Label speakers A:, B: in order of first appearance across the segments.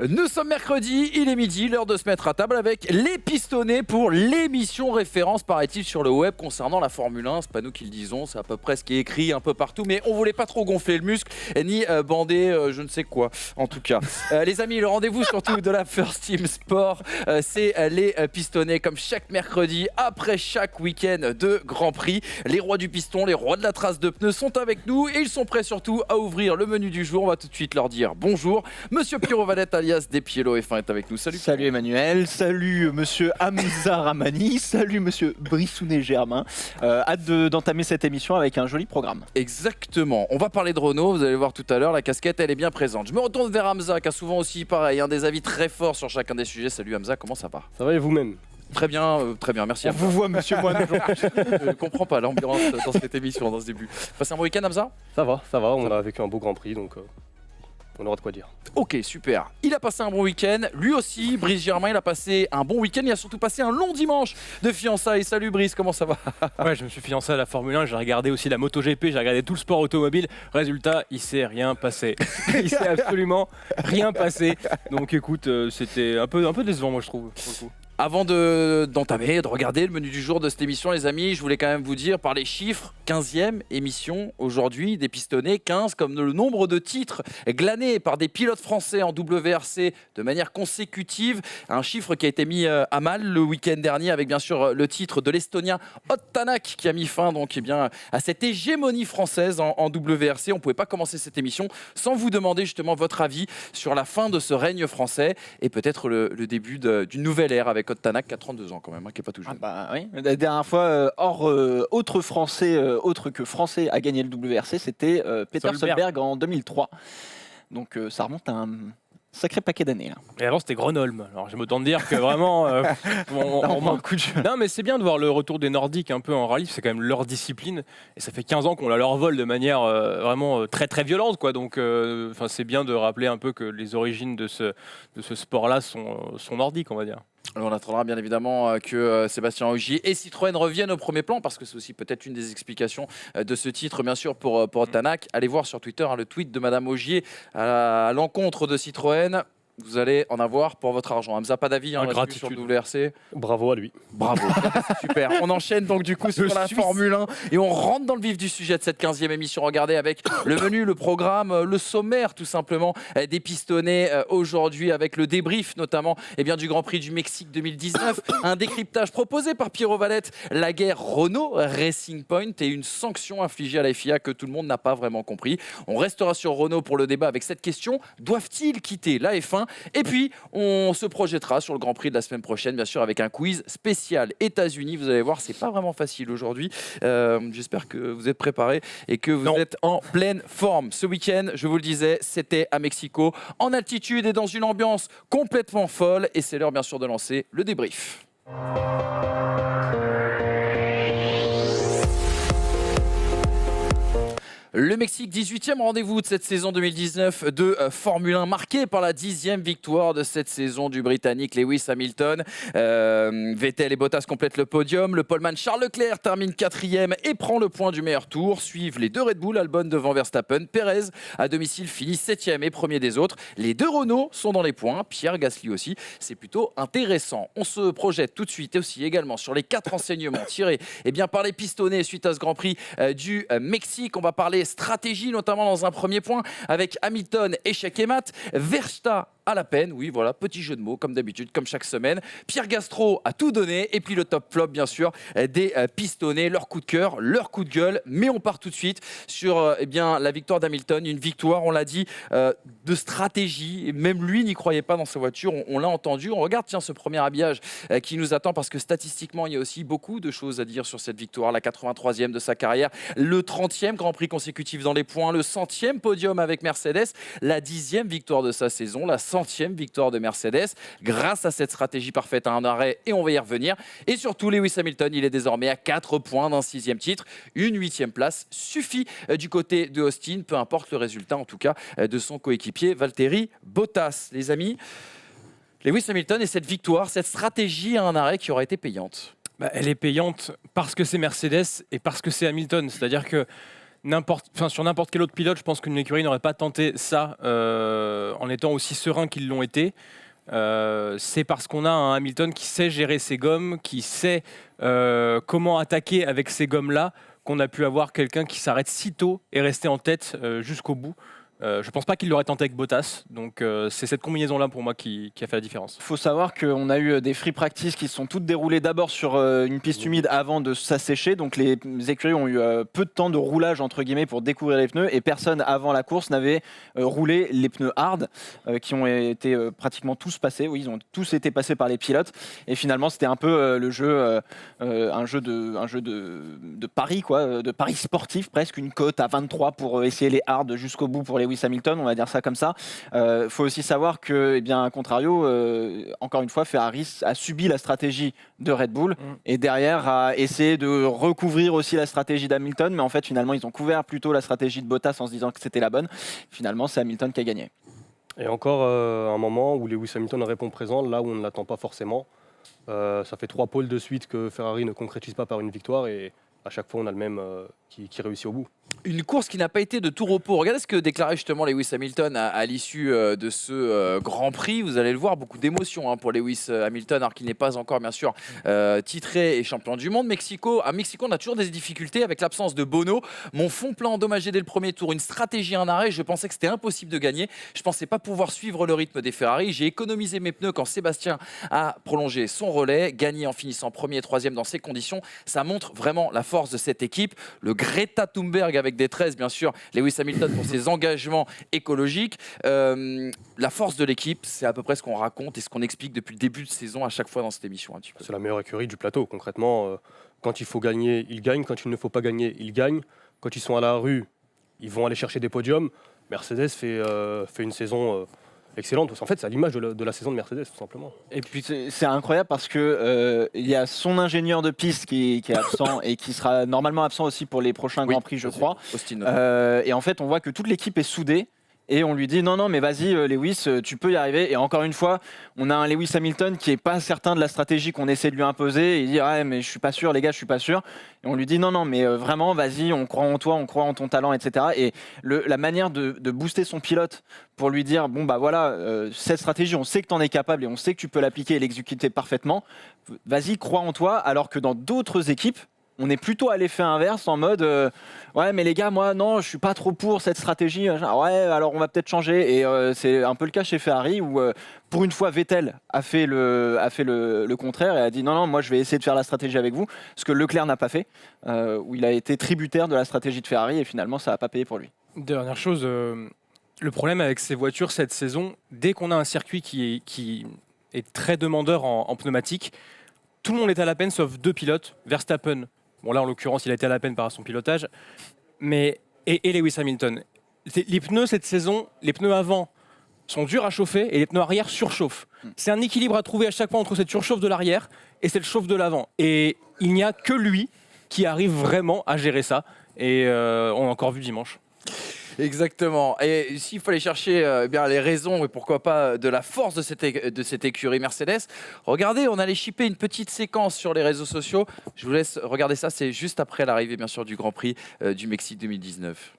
A: Nous sommes mercredi, il est midi, l'heure de se mettre à table avec les pistonnés pour l'émission référence, paraît-il, sur le web concernant la Formule 1. C'est pas nous qui le disons, c'est à peu près ce qui est écrit un peu partout, mais on voulait pas trop gonfler le muscle, ni bander je ne sais quoi, en tout cas. Les amis, le rendez-vous surtout de la First Team Sport, c'est les pistonnés, comme chaque mercredi, après chaque week-end de Grand Prix. Les rois du piston, les rois de la trace de pneus sont avec nous et ils sont prêts surtout à ouvrir le menu du jour. On va tout de suite leur dire bonjour. Monsieur Pierrot Valette alias Despiello F1 est avec nous. Salut.
B: Salut Emmanuel, salut monsieur Hamza Ramani, salut monsieur Brissounet Germain. Hâte d'entamer cette émission avec un joli programme.
A: Exactement. On va parler de Renault, vous allez voir tout à l'heure, la casquette elle est bien présente. Je me retourne vers Hamza qui a souvent aussi pareil, des avis très forts sur chacun des sujets. Salut Hamza, comment ça va?
C: Ça va et vous-même?
A: Très bien, merci.
B: On vous voit monsieur Moine aujourd'hui.
A: Je ne comprends pas l'ambiance dans cette émission, dans ce début. Passez un bon week-end Hamza?
C: Ça va, on a vécu un beau Grand Prix, donc on aura de quoi dire.
A: Ok, super. Il a passé un bon week-end. Lui aussi, Brice Germain, il a passé un bon week-end. Il a surtout passé un long dimanche de fiançailles. Salut Brice, comment ça va?
D: Ouais, je me suis fiancé à la Formule 1, j'ai regardé aussi la MotoGP, j'ai regardé tout le sport automobile. Résultat, il s'est rien passé. Il s'est absolument rien passé. Donc écoute, c'était un peu décevant, moi je trouve. Pour le coup.
A: Avant d'entamer, de regarder le menu du jour de cette émission, les amis, je voulais quand même vous dire par les chiffres, 15e émission aujourd'hui des pistonnés, 15 comme le nombre de titres glanés par des pilotes français en WRC de manière consécutive. Un chiffre qui a été mis à mal le week-end dernier avec bien sûr le titre de l'Estonien Ott Tänak qui a mis fin donc, à cette hégémonie française en WRC. On ne pouvait pas commencer cette émission sans vous demander justement votre avis sur la fin de ce règne français et peut-être le début d'une nouvelle ère avec Ott Tänak qui a 32 ans quand même, qui n'est pas tout jeune.
B: Oui. La dernière fois, autre Français, autre que Français, a gagné le WRC, c'était Peter Solberg en 2003. Donc ça remonte à un sacré paquet d'années. Là.
D: Et avant c'était Grenoble. Alors je m'autant de dire que vraiment...
B: on manque coup de jeu.
D: Non mais c'est bien de voir le retour des Nordiques un peu en rallye, c'est quand même leur discipline. Et ça fait 15 ans qu'on leur vole de manière vraiment très très violente. Quoi. Donc c'est bien de rappeler un peu que les origines de ce sport-là sont nordiques, on va dire.
A: Alors on attendra bien évidemment que Sébastien Ogier et Citroën reviennent au premier plan parce que c'est aussi peut-être une des explications de ce titre bien sûr pour Ott Tänak. Allez voir sur Twitter le tweet de Madame Ogier à l'encontre de Citroën. Vous allez en avoir pour votre argent. Hamza, pas d'avis sur le WRC.
C: Bravo à lui.
A: Bravo, super. On enchaîne donc du coup sur la Formule 1 et on rentre dans le vif du sujet de cette 15e émission. Regardez avec le menu, le programme, le sommaire tout simplement des pistonnés aujourd'hui avec le débrief notamment du Grand Prix du Mexique 2019. Un décryptage proposé par Pierrot Valette, la guerre Renault Racing Point et une sanction infligée à la FIA que tout le monde n'a pas vraiment compris. On restera sur Renault pour le débat avec cette question. Doivent-ils quitter la F1 ? Et puis, on se projettera sur le Grand Prix de la semaine prochaine, bien sûr, avec un quiz spécial États-Unis. Vous allez voir, c'est pas vraiment facile aujourd'hui. J'espère que vous êtes préparés et que vous êtes en pleine forme. Ce week-end, je vous le disais, c'était à Mexico, en altitude et dans une ambiance complètement folle. Et c'est l'heure, bien sûr, de lancer le débrief. Le Mexique, 18e rendez-vous de cette saison 2019 de Formule 1, marqué par la 10e victoire de cette saison du Britannique Lewis Hamilton. Vettel et Bottas complètent le podium. Le poleman Charles Leclerc termine 4e et prend le point du meilleur tour. Suivent les deux Red Bull, Albon devant Verstappen. Perez, à domicile, finit 7e et premier des autres. Les deux Renault sont dans les points. Pierre Gasly aussi. C'est plutôt intéressant. On se projette tout de suite aussi également sur les 4 enseignements tirés par les pistonnés suite à ce Grand Prix du Mexique. On va parler stratégie, notamment dans un premier point, avec Hamilton, échec et mat, Verstappen à la peine, oui voilà, petit jeu de mots comme d'habitude, comme chaque semaine. Pierre Gastro a tout donné et puis le top flop bien sûr des pistonnés, leur coup de cœur, leur coup de gueule, mais on part tout de suite sur la victoire d'Hamilton, une victoire, on l'a dit, de stratégie, même lui n'y croyait pas dans sa voiture, on l'a entendu, on regarde ce premier habillage qui nous attend parce que statistiquement il y a aussi beaucoup de choses à dire sur cette victoire, la 83e de sa carrière, le 30e Grand Prix consécutif dans les points, le 100e podium avec Mercedes, la 10e victoire de sa saison, la 100e victoire de Mercedes grâce à cette stratégie parfaite à un arrêt et on va y revenir. Et surtout, Lewis Hamilton, il est désormais à 4 points d'un 6e titre. Une 8e place suffit du côté de Austin, peu importe le résultat en tout cas de son coéquipier Valtteri Bottas. Les amis, Lewis Hamilton et cette victoire, cette stratégie à un arrêt qui aura été payante.
D: Elle est payante parce que c'est Mercedes et parce que c'est Hamilton. C'est-à-dire que sur n'importe quel autre pilote, je pense qu'une écurie n'aurait pas tenté ça en étant aussi serein qu'ils l'ont été. C'est parce qu'on a un Hamilton qui sait gérer ses gommes, qui sait comment attaquer avec ces gommes-là, qu'on a pu avoir quelqu'un qui s'arrête si tôt et rester en tête jusqu'au bout. Je pense pas qu'il l'aurait tenté avec Bottas, donc c'est cette combinaison-là pour moi qui a fait la différence.
B: Il faut savoir qu'on a eu des free practice qui sont toutes déroulées d'abord sur une piste humide avant de s'assécher, donc les écuries ont eu peu de temps de roulage entre guillemets pour découvrir les pneus et personne avant la course n'avait roulé les pneus hard qui ont été pratiquement tous passés, oui ils ont tous été passés par les pilotes et finalement c'était un peu le jeu, un jeu de paris quoi, de paris sportif presque, une cote à 23 pour essayer les hard jusqu'au bout pour les Lewis Hamilton, on va dire ça comme ça. Faut aussi savoir que, eh bien, à contrario, encore une fois, Ferrari a subi la stratégie de Red Bull et derrière a essayé de recouvrir aussi la stratégie d'Hamilton, mais en fait, finalement, ils ont couvert plutôt la stratégie de Bottas en se disant que c'était la bonne. Finalement, c'est Hamilton qui a gagné.
C: Et encore un moment où Lewis Hamilton répond présent, là où on ne l'attend pas forcément. Ça fait 3 pôles de suite que Ferrari ne concrétise pas par une victoire et à chaque fois, on a le même qui réussit au bout.
A: Une course qui n'a pas été de tout repos. Regardez ce que déclarait justement Lewis Hamilton à l'issue de ce Grand Prix. Vous allez le voir, beaucoup d'émotions pour Lewis Hamilton, alors qu'il n'est pas encore, bien sûr, titré et champion du monde. À Mexico, on a toujours des difficultés avec l'absence de Bono. Mon fond plat endommagé dès le premier tour, une stratégie en arrêt. Je pensais que c'était impossible de gagner. Je ne pensais pas pouvoir suivre le rythme des Ferrari. J'ai économisé mes pneus quand Sébastien a prolongé son relais. Gagné en finissant premier et troisième dans ces conditions. Ça montre vraiment la force de cette équipe. Le Greta Thunberg avec des 13, bien sûr, Lewis Hamilton pour ses engagements écologiques. La force de l'équipe, c'est à peu près ce qu'on raconte et ce qu'on explique depuis le début de saison à chaque fois dans cette émission.
C: C'est la meilleure écurie du plateau. Concrètement, quand il faut gagner, ils gagnent. Quand il ne faut pas gagner, ils gagnent. Quand ils sont à la rue, ils vont aller chercher des podiums. Mercedes fait une saison excellente. En fait, c'est à l'image de la saison de Mercedes, tout simplement.
B: Et puis c'est incroyable parce que il y a son ingénieur de piste qui est absent et qui sera normalement absent aussi pour les prochains Grands Prix, je crois. Et en fait, on voit que toute l'équipe est soudée. Et on lui dit non mais vas-y Lewis, tu peux y arriver. Et encore une fois, on a un Lewis Hamilton qui est pas certain de la stratégie qu'on essaie de lui imposer. Il dit ouais mais je suis pas sûr les gars, je suis pas sûr. Et on lui dit non mais vraiment vas-y, on croit en toi, on croit en ton talent, etc. Et la manière de booster son pilote pour lui dire bon bah voilà cette stratégie, on sait que tu en es capable et on sait que tu peux l'appliquer et l'exécuter parfaitement. Vas-y, crois en toi. Alors que dans d'autres équipes, on est plutôt à l'effet inverse en mode ouais mais les gars moi non je suis pas trop pour cette stratégie ouais alors on va peut-être changer et c'est un peu le cas chez Ferrari où pour une fois Vettel a fait le contraire et a dit non moi je vais essayer de faire la stratégie avec vous, ce que Leclerc n'a pas fait où il a été tributaire de la stratégie de Ferrari et finalement ça a pas payé pour lui.
D: Dernière chose, le problème avec ces voitures cette saison, dès qu'on a un circuit qui est très demandeur en pneumatique, tout le monde est à la peine sauf 2 pilotes, Verstappen. Bon là en l'occurrence il a été à la peine par son pilotage, mais et Lewis Hamilton. Les pneus cette saison, les pneus avant sont durs à chauffer et les pneus arrière surchauffent. C'est un équilibre à trouver à chaque fois entre cette surchauffe de l'arrière et cette chauffe de l'avant. Et il n'y a que lui qui arrive vraiment à gérer ça. Et on a encore vu dimanche.
A: Exactement. Et s'il fallait chercher bien les raisons et pourquoi pas de la force de cette écurie Mercedes, regardez, on allait shipper une petite séquence sur les réseaux sociaux. Je vous laisse regarder ça, c'est juste après l'arrivée bien sûr du Grand Prix du Mexique 2019.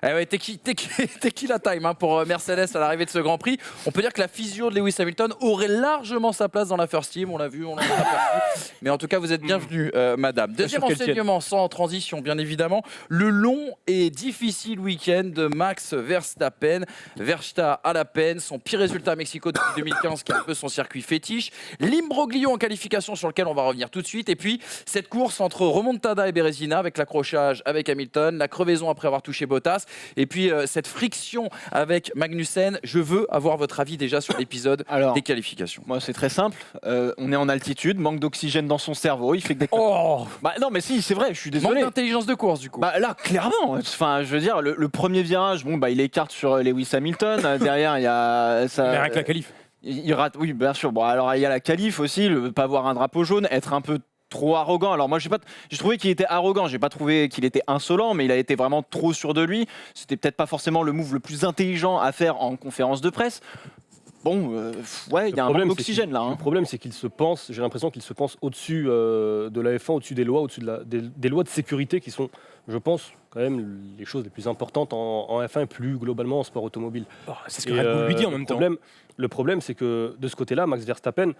A: Eh ouais, t'es qui la time pour Mercedes à l'arrivée de ce Grand Prix. On peut dire que la physio de Lewis Hamilton aurait largement sa place dans la First Team. On l'a vu, on l'a aperçu. Mais en tout cas, vous êtes bienvenue, madame. Deuxième enseignement, sans transition, bien évidemment. Le long et difficile week-end de Max Verstappen. Verstappen à la peine. Son pire résultat à Mexico depuis 2015, qui est un peu son circuit fétiche. L'imbroglio en qualification sur lequel on va revenir tout de suite. Et puis, cette course entre remontada et Bérésina avec l'accrochage avec Hamilton, la crevaison après avoir touché Bottas. Et puis cette friction avec Magnussen, je veux avoir votre avis déjà sur l'épisode des qualifications.
B: Moi c'est très simple, on est en altitude, manque d'oxygène dans son cerveau, il fait que des... Bah non mais si c'est vrai, je suis désolé.
A: Manque d'intelligence de course du coup.
B: Bah là clairement, enfin je veux dire le premier virage, bon bah il écarte sur Lewis Hamilton, derrière il y a ça.
D: Mais avec la qualif.
B: Il rate, oui bien sûr. Bon alors il y a la qualif aussi, le pas avoir un drapeau jaune, être un peu trop arrogant. Alors moi, j'ai trouvé qu'il était arrogant, j'ai pas trouvé qu'il était insolent, mais il a été vraiment trop sûr de lui. C'était peut-être pas forcément le move le plus intelligent à faire en conférence de presse. Bon, ouais, il y a un manque d'oxygène là.
C: Le problème, c'est qu'il se pense, j'ai l'impression qu'il se pense au-dessus de la F1, au-dessus des lois, au-dessus des lois de sécurité qui sont, je pense, quand même les choses les plus importantes en F1 et plus globalement en sport automobile.
D: C'est ce que Red Bull lui dit en même temps.
C: Le problème, c'est que de ce côté-là, Max Verstappen,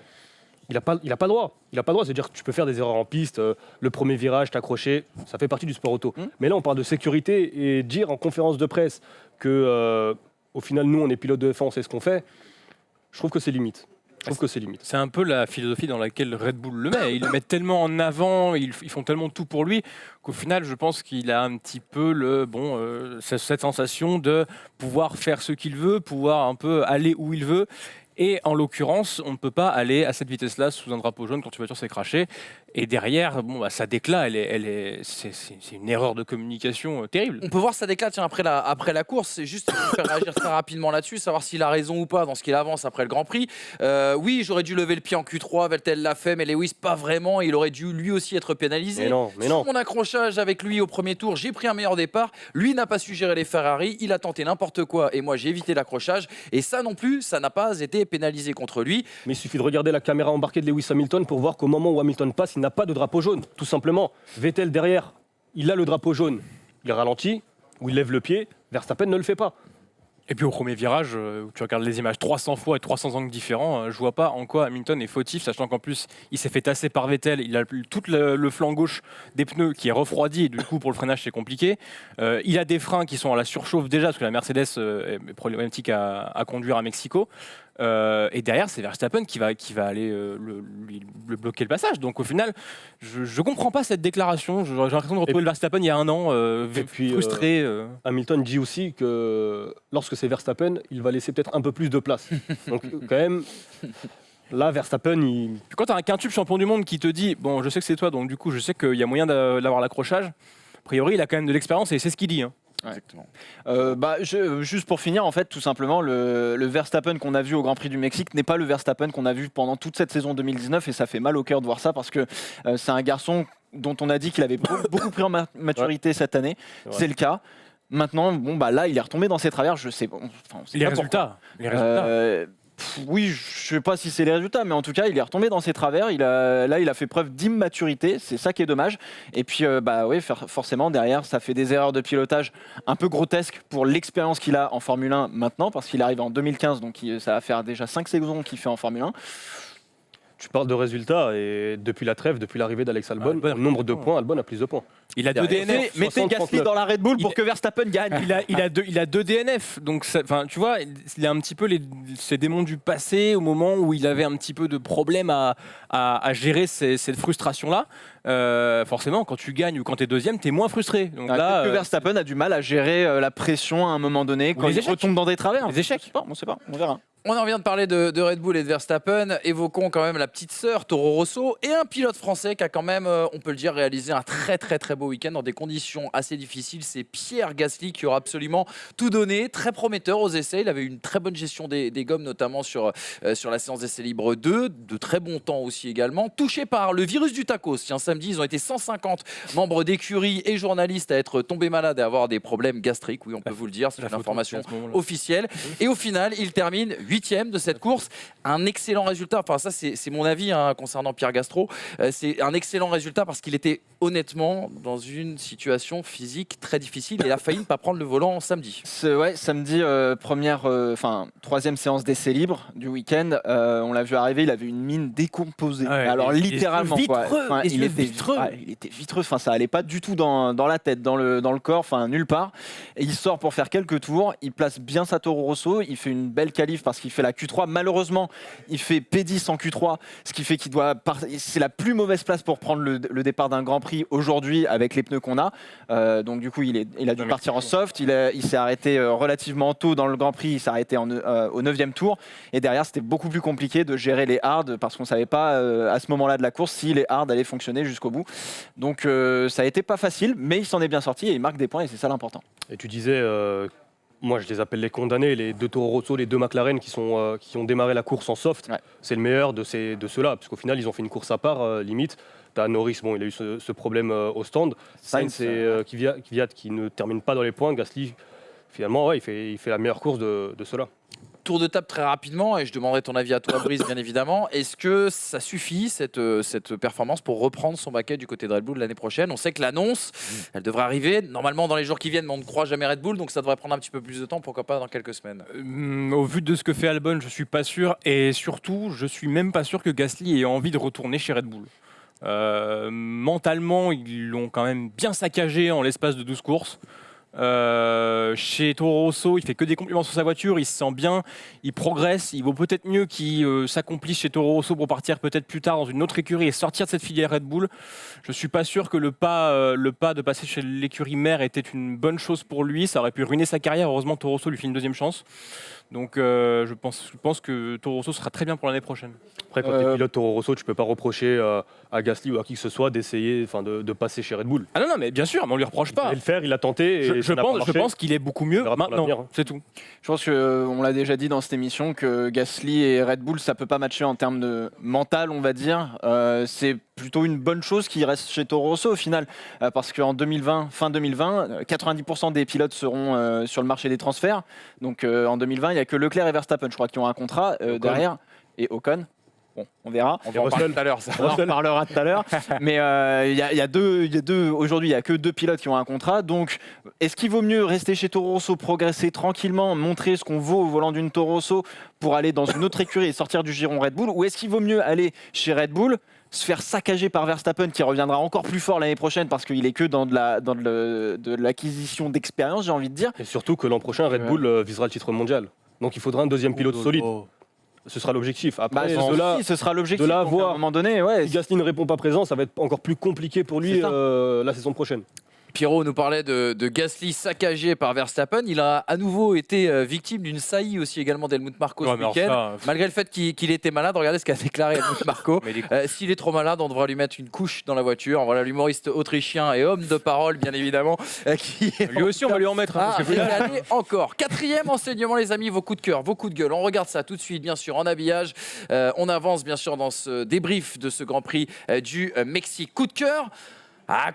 C: il n'a pas le droit. Il n'a pas le droit. C'est-à-dire que tu peux faire des erreurs en piste, le premier virage, t'accrocher, ça fait partie du sport auto. Mais là, on parle de sécurité et dire en conférence de presse que, au final, nous, on est pilote de F1, on sait ce qu'on fait. Je trouve que c'est limite.
D: C'est un peu la philosophie dans laquelle Red Bull le met. Ils le mettent tellement en avant, ils font tellement tout pour lui qu'au final, je pense qu'il a un petit peu cette sensation de pouvoir faire ce qu'il veut, pouvoir un peu aller où il veut. Et en l'occurrence, on ne peut pas aller à cette vitesse-là sous un drapeau jaune quand une voiture s'est crachée. Et derrière, ça déclat, c'est une erreur de communication terrible.
A: On peut voir ça déclat après la course. C'est juste faire réagir très rapidement là-dessus, savoir s'il a raison ou pas dans ce qu'il avance après le Grand Prix. Oui, j'aurais dû lever le pied en Q3, Vettel l'a fait, mais Lewis pas vraiment. Il aurait dû lui aussi être pénalisé.
C: Mais non.
A: Sur mon accrochage avec lui au premier tour, j'ai pris un meilleur départ. Lui n'a pas su gérer les Ferrari. Il a tenté n'importe quoi et moi j'ai évité l'accrochage. Et ça non plus, ça n'a pas été pénalisé contre lui.
C: Mais il suffit de regarder la caméra embarquée de Lewis Hamilton pour voir qu'au moment où Hamilton passe, il n'a pas de drapeau jaune, tout simplement. Vettel derrière, il a le drapeau jaune, il ralentit, ou il lève le pied, Verstappen ne le fait pas.
D: Et puis au premier virage, où tu regardes les images 300 fois et 300 angles différents, je vois pas en quoi Hamilton est fautif, sachant qu'en plus il s'est fait tasser par Vettel, il a tout le flanc gauche des pneus qui est refroidi, et du coup pour le freinage c'est compliqué. Il a des freins qui sont à la surchauffe déjà, parce que la Mercedes est problématique à conduire à Mexico. Et derrière, c'est Verstappen qui va aller le bloquer le passage. Donc au final, je comprends pas cette déclaration. J'ai l'impression de retrouver le Verstappen il y a un an, frustré.
C: Hamilton dit aussi que lorsque c'est Verstappen, il va laisser peut-être un peu plus de place. Donc quand même, là, Verstappen,
D: Puis quand tu as un quintuple champion du monde qui te dit, bon, je sais que c'est toi, donc du coup, je sais qu'il y a moyen d'avoir l'accrochage. A priori, il a quand même de l'expérience et c'est ce qu'il dit.
A: Exactement.
B: Juste pour finir, en fait, tout simplement, le Verstappen qu'on a vu au Grand Prix du Mexique n'est pas le Verstappen qu'on a vu pendant toute cette saison 2019 et ça fait mal au cœur de voir ça parce que c'est un garçon dont on a dit qu'il avait beaucoup pris en maturité cette année. C'est le cas. Maintenant, là, il est retombé dans ses travers. Je sais,
D: les résultats.
B: Oui, je sais pas si c'est les résultats, mais en tout cas, il est retombé dans ses travers. Il a fait preuve d'immaturité. C'est ça qui est dommage. Et puis, forcément, derrière, ça fait des erreurs de pilotage un peu grotesques pour l'expérience qu'il a en Formule 1 maintenant, parce qu'il arrive en 2015, donc ça va faire déjà 5 saisons qu'il fait en Formule 1.
C: Tu parles de résultats et depuis la trêve, depuis l'arrivée d'Alex Albon, le nombre de points, Albon a plus de points.
D: Il a 2 DNF.
B: Mettez Gasly dans la Red Bull pour que Verstappen gagne.
D: Il a 2 DNF. Donc, tu vois, il a un petit peu ces démons du passé au moment où il avait un petit peu de problème à gérer cette frustration-là. Forcément, quand tu gagnes ou quand tu es deuxième, tu es moins frustré. Donc
B: là, que Verstappen a du mal à gérer la pression à un moment donné quand il retombe dans des travers.
D: Les échecs.
B: On ne sait pas, on verra.
A: On en vient de parler de Red Bull et de Verstappen. Évoquons quand même la petite sœur Toro Rosso et un pilote français qui a quand même, on peut le dire, réalisé un très très très beau week-end dans des conditions assez difficiles. C'est Pierre Gasly qui aura absolument tout donné, très prometteur aux essais. Il avait une très bonne gestion des gommes, notamment sur la séance d'essais libres 2, de très bon temps aussi également. Touché par le virus du tacos. Tiens, samedi, ils ont été 150 membres d'écurie et journalistes à être tombés malades et à avoir des problèmes gastriques. Oui, on peut vous le dire, c'est une information officielle. Et au final, il termine 8e de cette course, un excellent résultat. Enfin, ça, c'est mon avis concernant Pierre Gasly. C'est un excellent résultat parce qu'il était honnêtement dans une situation physique très difficile et il a failli ne pas prendre le volant samedi.
B: Samedi, troisième séance d'essai libre du week-end. On l'a vu arriver, il avait une mine décomposée. Alors littéralement, il était vitreux. Enfin, ça allait pas du tout dans la tête, dans le corps, enfin nulle part. Et il sort pour faire quelques tours. Il place bien sa Toro Rosso. Il fait une belle qualif parce qu'il fait la Q3. Malheureusement, il fait P10 en Q3, ce qui fait qu'il doit. C'est la plus mauvaise place pour prendre le départ d'un Grand Prix aujourd'hui avec les pneus qu'on a. Donc du coup, il a dû partir en soft. Il s'est arrêté relativement tôt dans le Grand Prix. Il s'est arrêté au 9e tour. Et derrière, c'était beaucoup plus compliqué de gérer les hards parce qu'on ne savait pas à ce moment-là de la course si les hards allaient fonctionner jusqu'au bout. Donc ça a été pas facile, mais il s'en est bien sorti et il marque des points et c'est ça l'important.
C: Et tu disais. Moi, je les appelle les condamnés, les 2 Toro Rosso, les 2 McLaren qui ont démarré la course en soft. Ouais. C'est le meilleur de ceux-là, parce qu'au final, ils ont fait une course à part, limite. T'as Norris, bon, il a eu ce problème au stand. Sainz, c'est Kvyat qui ne termine pas dans les points. Gasly, finalement, ouais, il fait la meilleure course de ceux-là.
A: Tour de table très rapidement, et je demanderai ton avis à toi, Brice, bien évidemment. Est-ce que ça suffit, cette performance, pour reprendre son baquet du côté de Red Bull l'année prochaine? On sait que l'annonce, elle devrait arriver normalement dans les jours qui viennent, mais on ne croit jamais Red Bull, donc ça devrait prendre un petit peu plus de temps, pourquoi pas dans quelques semaines.
D: Au vu de ce que fait Albon, je suis pas sûr, et surtout, je suis même pas sûr que Gasly ait envie de retourner chez Red Bull. Mentalement, ils l'ont quand même bien saccagé en l'espace de 12 courses. Chez Toro Rosso, il fait que des compliments sur sa voiture, il se sent bien, il progresse, il vaut peut-être mieux qu'il s'accomplisse chez Toro Rosso pour partir peut-être plus tard dans une autre écurie et sortir de cette filière Red Bull. Je suis pas sûr que le pas de passer chez l'écurie mère était une bonne chose pour lui, ça aurait pu ruiner sa carrière. Heureusement, Toro Rosso lui fait une deuxième chance. Donc je pense que Toro Rosso sera très bien pour l'année prochaine.
C: Après, quand tu es pilote Toro Rosso, tu peux pas reprocher à Gasly ou à qui que ce soit d'essayer, de passer chez Red Bull.
D: Ah non, mais bien sûr, mais on lui reproche pas.
C: Il le faire, il a tenté. Et
D: je pense qu'il est beaucoup mieux maintenant. C'est tout.
B: Je pense qu'on l'a déjà dit dans cette émission que Gasly et Red Bull, ça peut pas matcher en termes de mental, on va dire. C'est plutôt une bonne chose qu'il reste chez Toro Rosso au final, parce qu'en 2020, fin 2020, 90% des pilotes seront sur le marché des transferts. Donc en 2020, il n'y a que Leclerc et Verstappen, je crois, qui ont un contrat derrière, et Ocon. Bon, on verra.
A: On va en parler tout à l'heure.
B: On en parlera tout à l'heure. Mais il y a deux aujourd'hui, il n'y a que 2 pilotes qui ont un contrat. Donc, est-ce qu'il vaut mieux rester chez Toro Rosso, progresser tranquillement, montrer ce qu'on vaut au volant d'une Toro Rosso pour aller dans une autre écurie et sortir du giron Red Bull? Ou est-ce qu'il vaut mieux aller chez Red Bull, se faire saccager par Verstappen qui reviendra encore plus fort l'année prochaine parce qu'il est que dans de l'acquisition d'expérience, j'ai envie de dire.
C: Et surtout que l'an prochain, Red Bull visera le titre mondial. Donc il faudra un deuxième pilote solide. Ce sera l'objectif. Après,
B: ce sera l'objectif.
C: De là à voir,
B: à un moment donné, ouais.
C: Si Gasly ne répond pas présent, ça va être encore plus compliqué pour lui la saison prochaine.
A: Pierrot nous parlait de Gasly saccagé par Verstappen. Il a à nouveau été victime d'une saillie aussi également d'Helmut Marko ce week-end. Malgré le fait qu'il était malade, regardez ce qu'a déclaré Helmut Marko. S'il est trop malade, on devra lui mettre une couche dans la voiture. Voilà l'humoriste autrichien et homme de parole, bien évidemment.
D: Lui aussi, on va lui en mettre.
A: Encore. 4e enseignement, les amis, vos coups de cœur, vos coups de gueule. On regarde ça tout de suite, bien sûr, en habillage. On avance, bien sûr, dans ce débrief de ce Grand Prix du Mexique. Coup de cœur.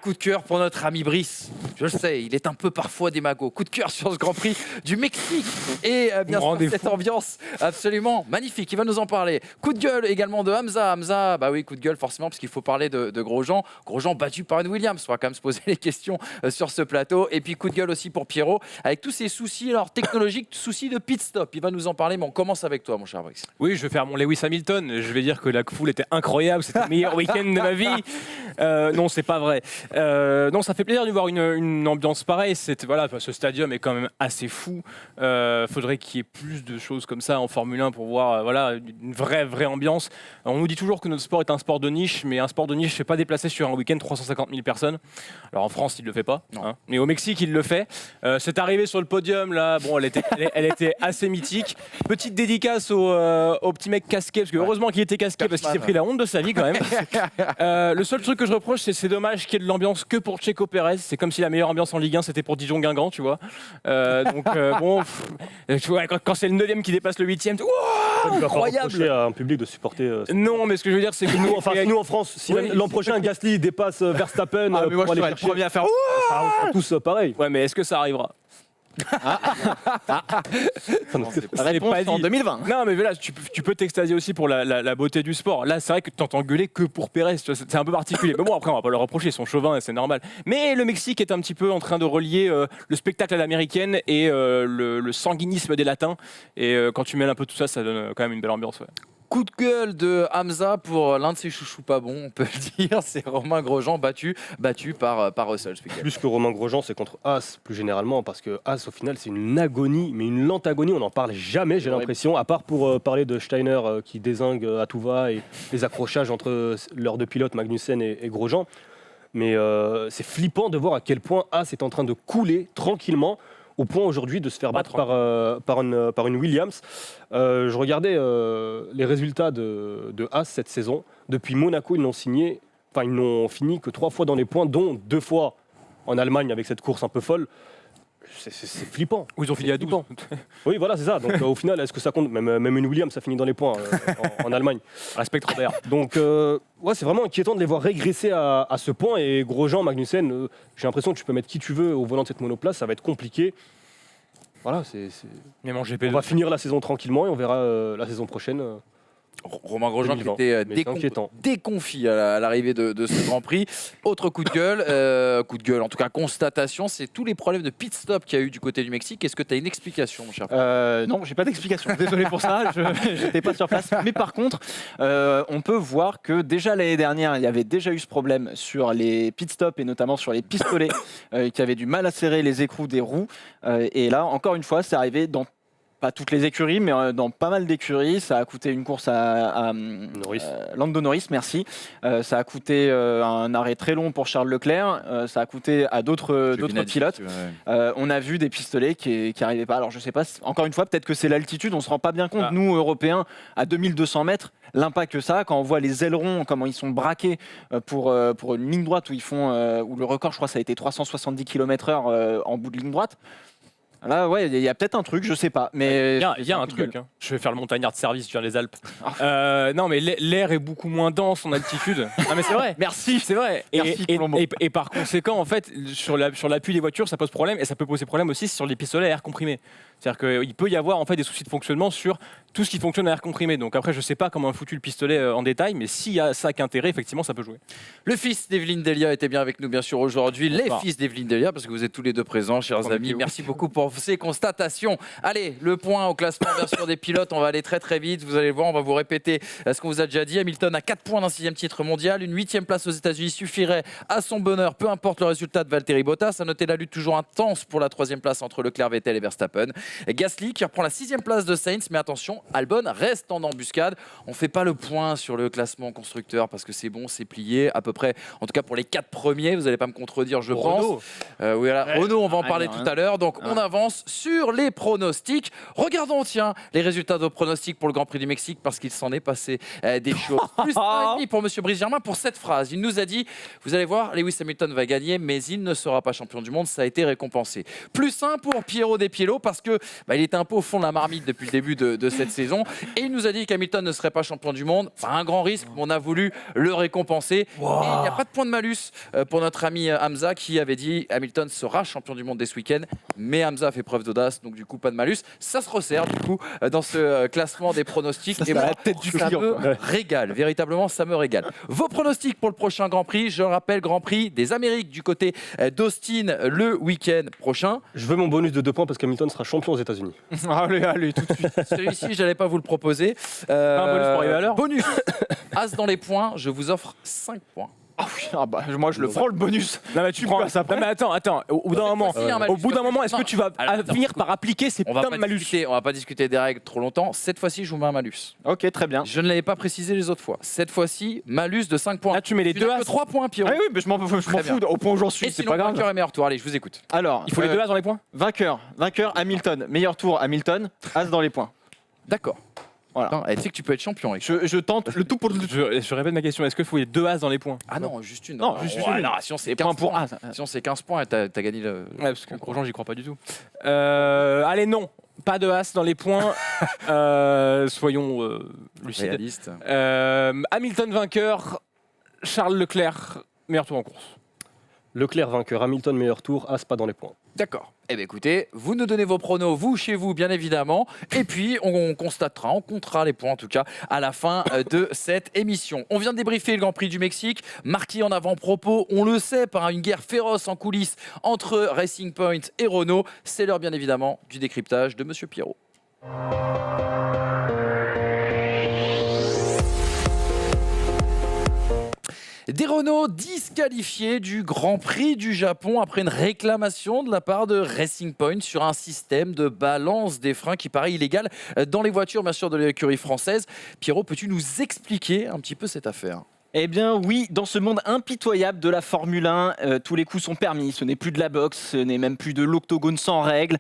A: Coup de cœur pour notre ami Brice. Je le sais, il est un peu parfois démago. Coup de cœur sur ce Grand Prix du Mexique. Et bien sûr, cette ambiance absolument magnifique. Il va nous en parler. Coup de gueule également de Hamza. Hamza, bah oui, coup de gueule forcément, parce qu'il faut parler de Grosjean. Grosjean battu par une Williams. On va quand même se poser les questions sur ce plateau. Et puis coup de gueule aussi pour Pierrot, avec tous ces soucis technologiques, soucis de pit stop. Il va nous en parler, mais on commence avec toi, mon cher Brice.
D: Oui, je vais faire mon Lewis Hamilton. Je vais dire que la foule était incroyable. C'était le meilleur week-end de ma vie. Non, c'est pas vrai. Non, ça fait plaisir de voir une ambiance pareille. Voilà, ce stadium est quand même assez fou. Faudrait qu'il y ait plus de choses comme ça en Formule 1 pour voir une vraie ambiance. On nous dit toujours que notre sport est un sport de niche, mais un sport de niche ne fait pas déplacer sur un week-end 350 000 personnes. Alors en France, il le fait pas, hein, mais au Mexique, il le fait. C'est arrivé sur le podium là. Bon, elle était assez mythique. Petite dédicace au petit mec casqué, parce que heureusement qu'il était casqué parce qu'il s'est pris la honte de sa vie quand même. Le seul truc que je reproche, c'est dommage qu'il y ait de l'ambiance que pour Checo Pérez. C'est comme si la meilleure ambiance en Ligue 1 c'était pour Dijon-Guingamp, tu vois. Bon, tu vois, quand c'est le 9e qui dépasse le 8e, incroyable.
C: Tu vas pas à un public de supporter.
D: Non, mais ce que je veux dire, c'est que
C: nous en France, si l'an prochain Gasly dépasse Verstappen,
B: mais moi je serais le premier à faire.
C: Ça sera tous pareil.
D: Ouais, mais est-ce que ça arrivera?
B: Réponse en 2020.
D: Non, mais voilà, tu peux t'extasier aussi pour la beauté du sport. Là, c'est vrai que tu t'entends gueuler que pour Pérez, c'est un peu particulier. Mais bon, après, on va pas le reprocher, ils sont chauvins et c'est normal. Mais le Mexique est un petit peu en train de relier le spectacle à l'américaine et le sanguinisme des latins. Et quand tu mêles un peu tout ça, ça donne quand même une belle ambiance. Ouais.
A: Coup de gueule de Hamza pour l'un de ses chouchous pas bons, on peut le dire, c'est Romain Grosjean battu par Russell.
C: Plus que Romain Grosjean, c'est contre Haas plus généralement, parce que Haas au final c'est une agonie, mais une lente agonie, on n'en parle jamais, j'ai l'impression, à part pour parler de Steiner qui dézingue à tout va et les accrochages entre leurs 2 pilotes, Magnussen et Grosjean. Mais c'est flippant de voir à quel point Haas est en train de couler tranquillement, au point aujourd'hui de se faire battre par une Williams. Je regardais les résultats de Haas cette saison. Depuis Monaco, ils n'ont fini que 3 fois dans les points, dont 2 fois en Allemagne avec cette course un peu folle. c'est flippant.
D: Où ils ont fini à 12.
C: Oui, voilà, c'est ça. Donc au final, est-ce que ça compte? Même une Williams, ça finit dans les points en Allemagne.
D: Respect Robert.
C: Donc ouais, c'est vraiment inquiétant de les voir régresser à ce point. Et Grosjean, Magnussen, j'ai l'impression que tu peux mettre qui tu veux au volant de cette monoplace, ça va être compliqué. Voilà,
D: Même en GP2.
C: on va finir la saison tranquillement et on verra la saison prochaine.
A: Romain Grosjean qui
C: 2020,
A: était
C: mais c'est inquiétant.
A: déconfit à l'arrivée de ce Grand Prix. Autre coup de gueule, en tout cas constatation, c'est tous les problèmes de pit stop qu'il y a eu du côté du Mexique. Est-ce que tu as une explication, mon cher?
B: Non, j'ai pas d'explication. Désolé pour ça, je n'étais pas sur place. Mais par contre, on peut voir que déjà l'année dernière, il y avait déjà eu ce problème sur les pit stops et notamment sur les pistolets qui avaient du mal à serrer les écrous des roues. Et là, encore une fois, c'est arrivé dans pas toutes les écuries, mais dans pas mal d'écuries. Ça a coûté une course à Lando Norris, merci. Ça a coûté un arrêt très long pour Charles Leclerc. Ça a coûté à d'autres pilotes. On a vu des pistolets qui n'arrivaient pas. Alors je sais pas, encore une fois, peut-être que c'est l'altitude. On se rend pas bien compte, nous, Européens, à 2200 mètres, l'impact que ça a. Quand on voit les ailerons, comment ils sont braqués pour une ligne droite où ils font, où le record, je crois, ça a été 370 km/h en bout de ligne droite. Là, ouais, il y a peut-être un truc, je sais pas. Mais
D: il y a un truc. Je vais faire le montagnard de service vers les Alpes. Non, mais l'air est beaucoup moins dense en altitude. Non, mais c'est vrai.
B: Merci.
D: C'est vrai. Et par conséquent, en fait, sur l'appui des voitures, ça pose problème. Et ça peut poser problème aussi sur les pistolets à air comprimé. C'est-à-dire qu'il peut y avoir en fait des soucis de fonctionnement sur tout ce qui fonctionne à air comprimé. Donc après, je sais pas comment est foutu le pistolet en détail, mais s'il y a ça qu'intérêt, effectivement, ça peut jouer.
A: Le fils d'Evelyne Delia était bien avec nous, bien sûr, aujourd'hui. Les fils d'Evelyne Delia, parce que vous êtes tous les deux présents, chers amis. Merci beaucoup pour ces constatations. Allez, le point au classement, bien sûr, des pilotes. On va aller très très vite. Vous allez le voir, on va vous répéter ce qu'on vous a déjà dit. Hamilton a 4 points d'un 6e titre mondial. Une 8e place aux États-Unis suffirait à son bonheur, peu importe le résultat de Valtteri Bottas. À noter la lutte toujours intense pour la 3e place entre Leclerc, Vettel et Verstappen. Gasly qui reprend la 6e place de Sainz, mais attention, Albon reste en embuscade. On ne fait pas le point sur le classement constructeur parce que c'est bon, c'est plié à peu près, en tout cas pour les 4 premiers, vous n'allez pas me contredire, je pense. Oui, voilà. Renault, on va en parler tout à l'heure, donc on avance sur les pronostics. Regardons, tiens, les résultats de vos pronostics pour le Grand Prix du Mexique parce qu'il s'en est passé des choses. Plus 1,5 pour Monsieur Brice Germain pour cette phrase. Il nous a dit, vous allez voir, Lewis Hamilton va gagner, mais il ne sera pas champion du monde, ça a été récompensé. Plus 1 pour Piero Despiello parce que il était un peu au fond de la marmite depuis le début de cette saison et il nous a dit qu'Hamilton ne serait pas champion du monde. Enfin, un grand risque, mais on a voulu le récompenser. Wow. Et il n'y a pas de point de malus pour notre ami Hamza qui avait dit Hamilton sera champion du monde dès ce week-end, mais Hamza a fait preuve d'audace, donc du coup pas de malus. Ça se resserre du coup dans ce classement des pronostics.
B: Ça, et moi, la tête du
A: ça me régale, véritablement ça me régale. Vos pronostics pour le prochain Grand Prix, je rappelle Grand Prix des Amériques du côté d'Austin le week-end prochain.
C: Je veux mon bonus de 2 points parce qu'Hamilton sera champion aux États-Unis.
B: Allez, tout de suite.
A: Celui-ci, j'allais pas vous le proposer.
D: Un bonus pour arriver à l'heure.
A: Bonus. As dans les points, je vous offre 5 points.
B: Moi je le prends le bonus.
D: Non mais tu prends ça. Non mais attends, au bout d'un moment, est-ce que tu vas finir par appliquer ces putains de malus?
A: On va pas discuter des règles trop longtemps. Cette fois-ci, je vous mets un malus.
B: Ok, très bien.
A: Je ne l'avais pas précisé les autres fois. Cette fois-ci, malus de 5 points.
D: Là, tu mets les deux as.
A: 3 points, Pierrot.
B: Ah oui, mais je m'en fous. Au point où j'en suis, c'est pas grave.
A: Vainqueur et meilleur tour. Allez, je vous écoute.
B: Alors,
D: il faut les deux as dans les points.
B: Vainqueur, Hamilton. Meilleur tour, Hamilton. As dans les points.
A: D'accord. Voilà. Tu sais que tu peux être champion.
B: Je tente le tout pour le tout.
D: Je répète ma question. Est-ce qu'il faut les deux as dans les points?
A: Ah non, juste une.
B: Non, juste une.
A: Non, si on c'est 15 points. Si on c'est 15 points, t'as gagné le.
D: Ouais, parce que Grosjean, j'y crois pas du tout. Allez, non. Pas de as dans les points. Soyons lucides.
A: Réalistes.
D: Hamilton vainqueur. Charles Leclerc, meilleur tour en course.
C: Leclerc vainqueur, Hamilton meilleur tour, As pas dans les points.
A: D'accord. Eh bien écoutez, vous nous donnez vos pronos, vous chez vous bien évidemment, et puis on constatera, on comptera les points en tout cas à la fin de cette émission. On vient de débriefer le Grand Prix du Mexique, marqué en avant-propos, on le sait, par une guerre féroce en coulisses entre Racing Point et Renault. C'est l'heure bien évidemment du décryptage de Monsieur Pierrot. Des Renault disqualifiés du Grand Prix du Japon après une réclamation de la part de Racing Point sur un système de balance des freins qui paraît illégal dans les voitures, bien sûr, de l'écurie française. Pierrot, peux-tu nous expliquer un petit peu cette affaire ?
B: Eh bien oui, dans ce monde impitoyable de la Formule 1, tous les coups sont permis. Ce n'est plus de la boxe, ce n'est même plus de l'octogone sans règles,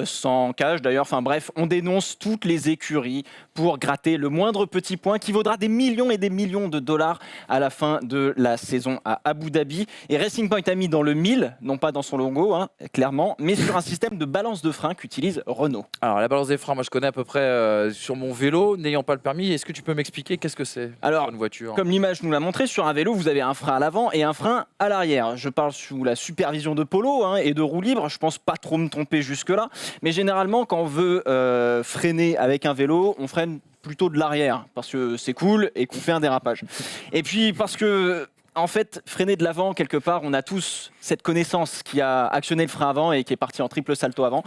B: sans cage d'ailleurs. Enfin bref, on dénonce toutes les écuries pour gratter le moindre petit point qui vaudra des millions et des millions de dollars à la fin de la saison à Abu Dhabi. Et Racing Point a mis dans le 1000, non pas dans son logo, hein, clairement, mais sur un système de balance de frein qu'utilise Renault.
A: Alors la balance des freins, moi je connais à peu près sur mon vélo, n'ayant pas le permis. Est-ce que tu peux m'expliquer qu'est-ce que c'est
B: Alors,
A: pour une voiture?
B: Comme l'image nous l'a montré, sur un vélo, vous avez un frein à l'avant et un frein à l'arrière. Je parle sous la supervision de Polo et de roue libre. Je pense pas trop me tromper jusque-là. Mais généralement, quand on veut freiner avec un vélo, on freine plutôt de l'arrière parce que c'est cool et qu'on fait un dérapage. Et puis parce que en fait, freiner de l'avant, quelque part, on a tous cette connaissance qui a actionné le frein avant et qui est parti en triple salto avant.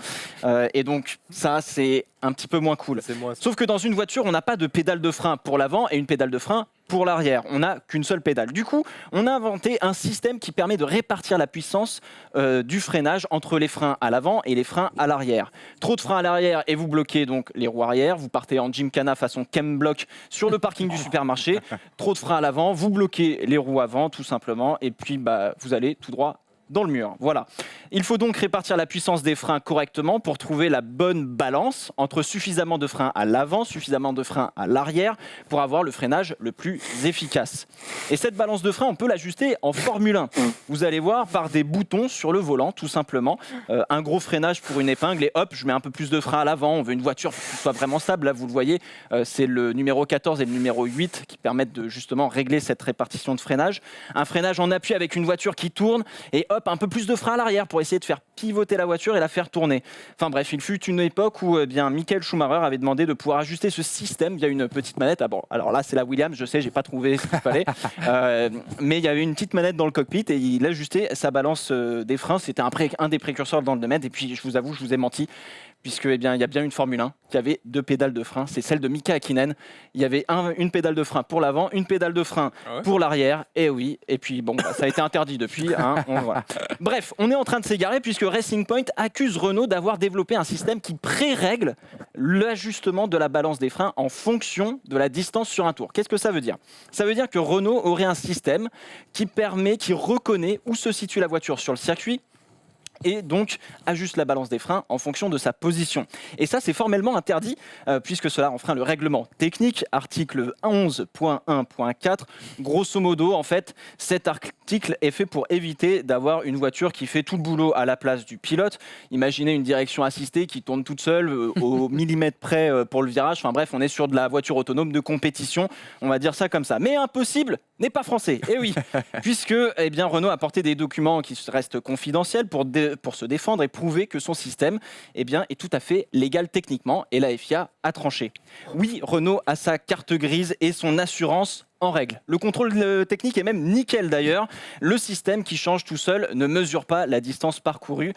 B: Et donc, ça, c'est un petit peu moins cool. Sauf que dans une voiture, on n'a pas de pédale de frein pour l'avant et une pédale de frein pour l'arrière. On n'a qu'une seule pédale. Du coup, on a inventé un système qui permet de répartir la puissance du freinage entre les freins à l'avant et les freins à l'arrière. Trop de freins à l'arrière et vous bloquez donc les roues arrière. Vous partez en gymkhana façon Chem-Block sur le parking du supermarché. Trop de freins à l'avant, vous bloquez les roues avant tout simplement et puis vous allez tout droit dans le mur. Voilà. Il faut donc répartir la puissance des freins correctement pour trouver la bonne balance entre suffisamment de freins à l'avant, suffisamment de freins à l'arrière pour avoir le freinage le plus efficace. Et cette balance de frein, on peut l'ajuster en Formule 1. Vous allez voir par des boutons sur le volant, tout simplement. Un gros freinage pour une épingle et hop, je mets un peu plus de frein à l'avant. On veut une voiture qui soit vraiment stable. Là, vous le voyez, c'est le numéro 14 et le numéro 8 qui permettent de justement régler cette répartition de freinage. Un freinage en appui avec une voiture qui tourne et hop, un peu plus de frein à l'arrière pour essayer de faire pivoter la voiture et la faire tourner. Enfin bref, il fut une époque où Michael Schumacher avait demandé de pouvoir ajuster ce système via une petite manette. Ah bon, alors là c'est la Williams, je sais, j'ai pas trouvé ce qu'il fallait, mais il y avait une petite manette dans le cockpit et il ajustait sa balance des freins. C'était un des précurseurs dans le domaine. Et puis je vous avoue, je vous ai menti, puisque il y a bien une Formule 1 qui avait 2 pédales de frein, c'est celle de Mika Häkkinen. Il y avait une pédale de frein pour l'avant, une pédale de frein pour l'arrière, et oui, et puis bon, ça a été interdit depuis. Voilà. Bref, on est en train de s'égarer puisque Racing Point accuse Renault d'avoir développé un système qui pré-règle l'ajustement de la balance des freins en fonction de la distance sur un tour. Qu'est-ce que ça veut dire ? Ça veut dire que Renault aurait un système qui reconnaît où se situe la voiture sur le circuit, et donc ajuste la balance des freins en fonction de sa position. Et ça, c'est formellement interdit, puisque cela enfreint le règlement technique, article 11.1.4. Grosso modo, en fait, cet article est fait pour éviter d'avoir une voiture qui fait tout le boulot à la place du pilote. Imaginez une direction assistée qui tourne toute seule au millimètre près pour le virage. Enfin bref, on est sur de la voiture autonome de compétition, on va dire ça comme ça. Mais impossible n'est pas français, et oui, puisque Renault a apporté des documents qui restent confidentiels pour se défendre et prouver que son système est tout à fait légal techniquement, et la FIA a tranché. Oui, Renault a sa carte grise et son assurance en règle. Le contrôle technique est même nickel d'ailleurs. Le système qui change tout seul ne mesure pas la distance parcourue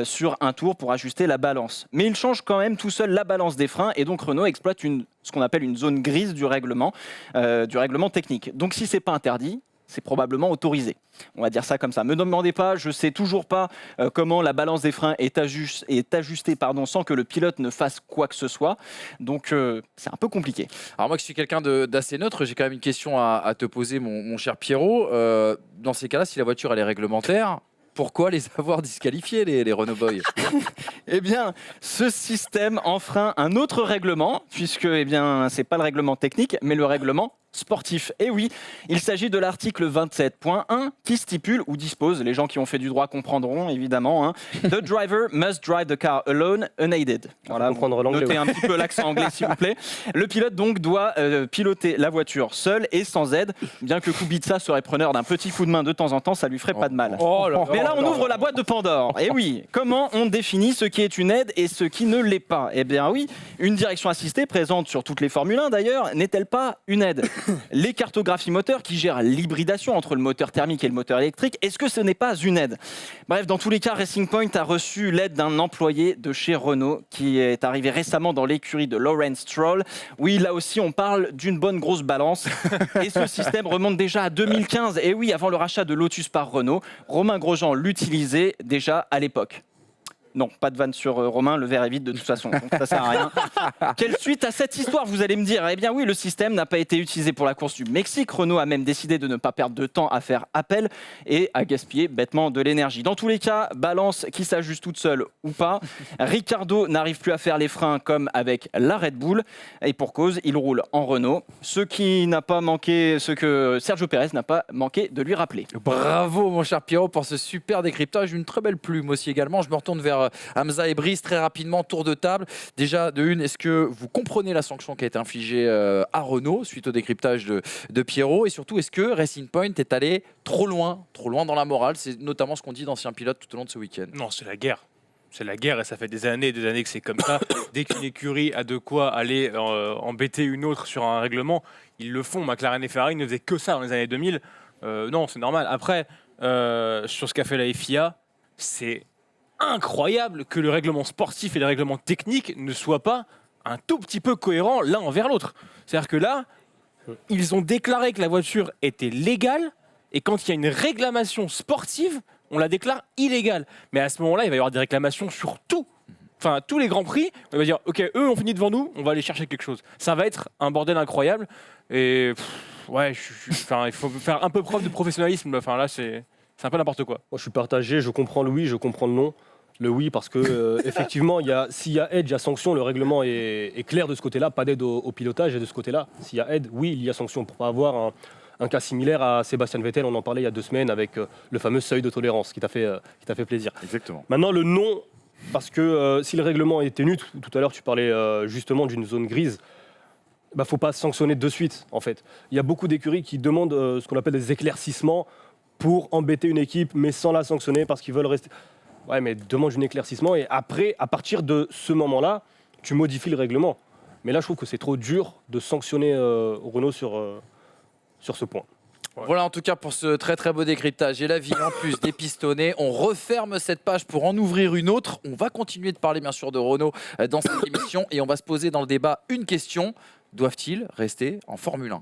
B: sur un tour pour ajuster la balance. Mais il change quand même tout seul la balance des freins, et donc Renault exploite ce qu'on appelle une zone grise du règlement technique. Donc si c'est pas interdit, c'est probablement autorisé. On va dire ça comme ça. Me demandez pas, je sais toujours pas comment la balance des freins est ajustée sans que le pilote ne fasse quoi que ce soit. Donc c'est un peu compliqué.
A: Alors moi qui suis quelqu'un d'assez neutre, j'ai quand même une question à te poser, mon cher Pierrot. Dans ces cas-là, si la voiture elle est réglementaire, pourquoi les avoir disqualifiés, les Renault Boys ?
B: Ce système enfreint un autre règlement, puisque c'est pas le règlement technique, mais le règlement sportif. Et oui, il s'agit de l'article 27.1 qui stipule ou dispose, les gens qui ont fait du droit comprendront évidemment, The driver must drive the car alone, unaided. Voilà, notez un petit peu l'accent anglais s'il vous plaît. Le pilote donc doit piloter la voiture seul et sans aide, bien que Kubica serait preneur d'un petit coup de main de temps en temps, ça lui ferait pas de mal. Mais là on ouvre la boîte de Pandore. Et oui, comment on définit ce qui est une aide et ce qui ne l'est pas ? Une direction assistée présente sur toutes les Formule 1 d'ailleurs, n'est-elle pas une aide ? Les cartographies moteurs qui gèrent l'hybridation entre le moteur thermique et le moteur électrique, est-ce que ce n'est pas une aide ? Bref, dans tous les cas, Racing Point a reçu l'aide d'un employé de chez Renault qui est arrivé récemment dans l'écurie de Lawrence Stroll. Oui, là aussi, on parle d'une bonne grosse balance. Et ce système remonte déjà à 2015. Et oui, avant le rachat de Lotus par Renault, Romain Grosjean l'utilisait déjà à l'époque. Non, pas de vanne sur Romain, le verre est vide de toute façon, donc ça sert à rien. Quelle suite à cette histoire, vous allez me dire? Eh bien oui, le système n'a pas été utilisé pour la course du Mexique. Renault a même décidé de ne pas perdre de temps à faire appel et à gaspiller bêtement de l'énergie. Dans tous les cas, balance qui s'ajuste toute seule ou pas. Ricardo n'arrive plus à faire les freins comme avec la Red Bull et pour cause, il roule en Renault. Ce que Sergio Pérez n'a pas manqué de lui rappeler.
A: Bravo mon cher Pierrot pour ce super décryptage, une très belle plume aussi également. Je me retourne vers Hamza et Brice très rapidement, tour de table. Déjà de une, est-ce que vous comprenez la sanction qui a été infligée à Renault suite au décryptage de Pierrot, et surtout est-ce que Racing Point est allé trop loin dans la morale? C'est notamment ce qu'on dit d'anciens pilotes tout au long de ce week-end.
D: Non, c'est la guerre. C'est la guerre et ça fait des années que c'est comme ça. Dès qu'une écurie a de quoi aller embêter une autre sur un règlement, ils le font. McLaren et Ferrari ne faisaient que ça dans les années 2000. Non, c'est normal. Après, sur ce qu'a fait la FIA, c'est incroyable que le règlement sportif et le règlement technique ne soient pas un tout petit peu cohérents l'un envers l'autre. C'est-à-dire que là, ils ont déclaré que la voiture était légale et quand il y a une réclamation sportive, on la déclare illégale. Mais à ce moment-là, il va y avoir des réclamations sur tout. Enfin, tous les grands prix, on va dire, ok, eux ont fini devant nous, on va aller chercher quelque chose. Ça va être un bordel incroyable. Et ouais, il faut faire un peu preuve de professionnalisme. Enfin, là, c'est un peu n'importe quoi.
C: Moi, je suis partagé, je comprends le oui, je comprends le non. Le oui, parce que effectivement, s'il y a aide, il y a sanction. Le règlement est clair de ce côté-là, pas d'aide au pilotage. Et de ce côté-là, s'il y a aide, oui, il y a sanction. Pour pas avoir un cas similaire à Sébastien Vettel, on en parlait il y a 2 semaines avec le fameux seuil de tolérance qui t'a fait plaisir.
A: Exactement.
C: Maintenant, le non, parce que si le règlement est tenu, tout à l'heure tu parlais justement d'une zone grise, bah, faut pas sanctionner de suite en fait. Il y a beaucoup d'écuries qui demandent ce qu'on appelle des éclaircissements pour embêter une équipe, mais sans la sanctionner parce qu'ils veulent rester. Ouais, mais demande un éclaircissement et après, à partir de ce moment-là, tu modifies le règlement. Mais là, je trouve que c'est trop dur de sanctionner Renault sur ce point.
A: Ouais. Voilà en tout cas pour ce très très beau décryptage et la vie en plus dépistonné. On referme cette page pour en ouvrir une autre. On va continuer de parler bien sûr de Renault dans cette émission et on va se poser dans le débat une question. Doivent-ils rester en Formule 1 ?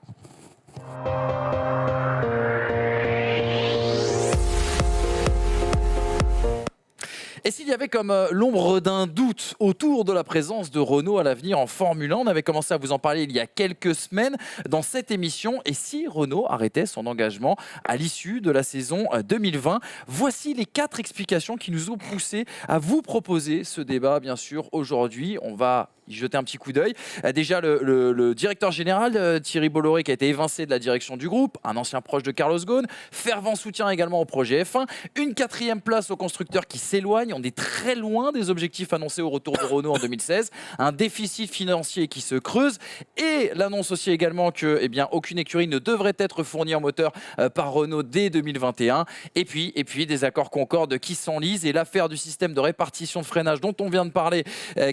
A: Et s'il y avait comme l'ombre d'un doute autour de la présence de Renault à l'avenir en Formule 1, on avait commencé à vous en parler il y a quelques semaines dans cette émission. Et si Renault arrêtait son engagement à l'issue de la saison 2020 ? Voici les 4 explications qui nous ont poussé à vous proposer ce débat, bien sûr, aujourd'hui. On va y jeter un petit coup d'œil. Déjà, le directeur général, Thierry Bolloré, qui a été évincé de la direction du groupe, un ancien proche de Carlos Ghosn, fervent soutien également au projet F1, une 4e place aux constructeurs qui s'éloigne, on est très loin des objectifs annoncés au retour de Renault en 2016, un déficit financier qui se creuse et l'annonce aussi également que aucune écurie ne devrait être fournie en moteur par Renault dès 2021 et puis des accords Concorde qui s'enlisent et l'affaire du système de répartition de freinage dont on vient de parler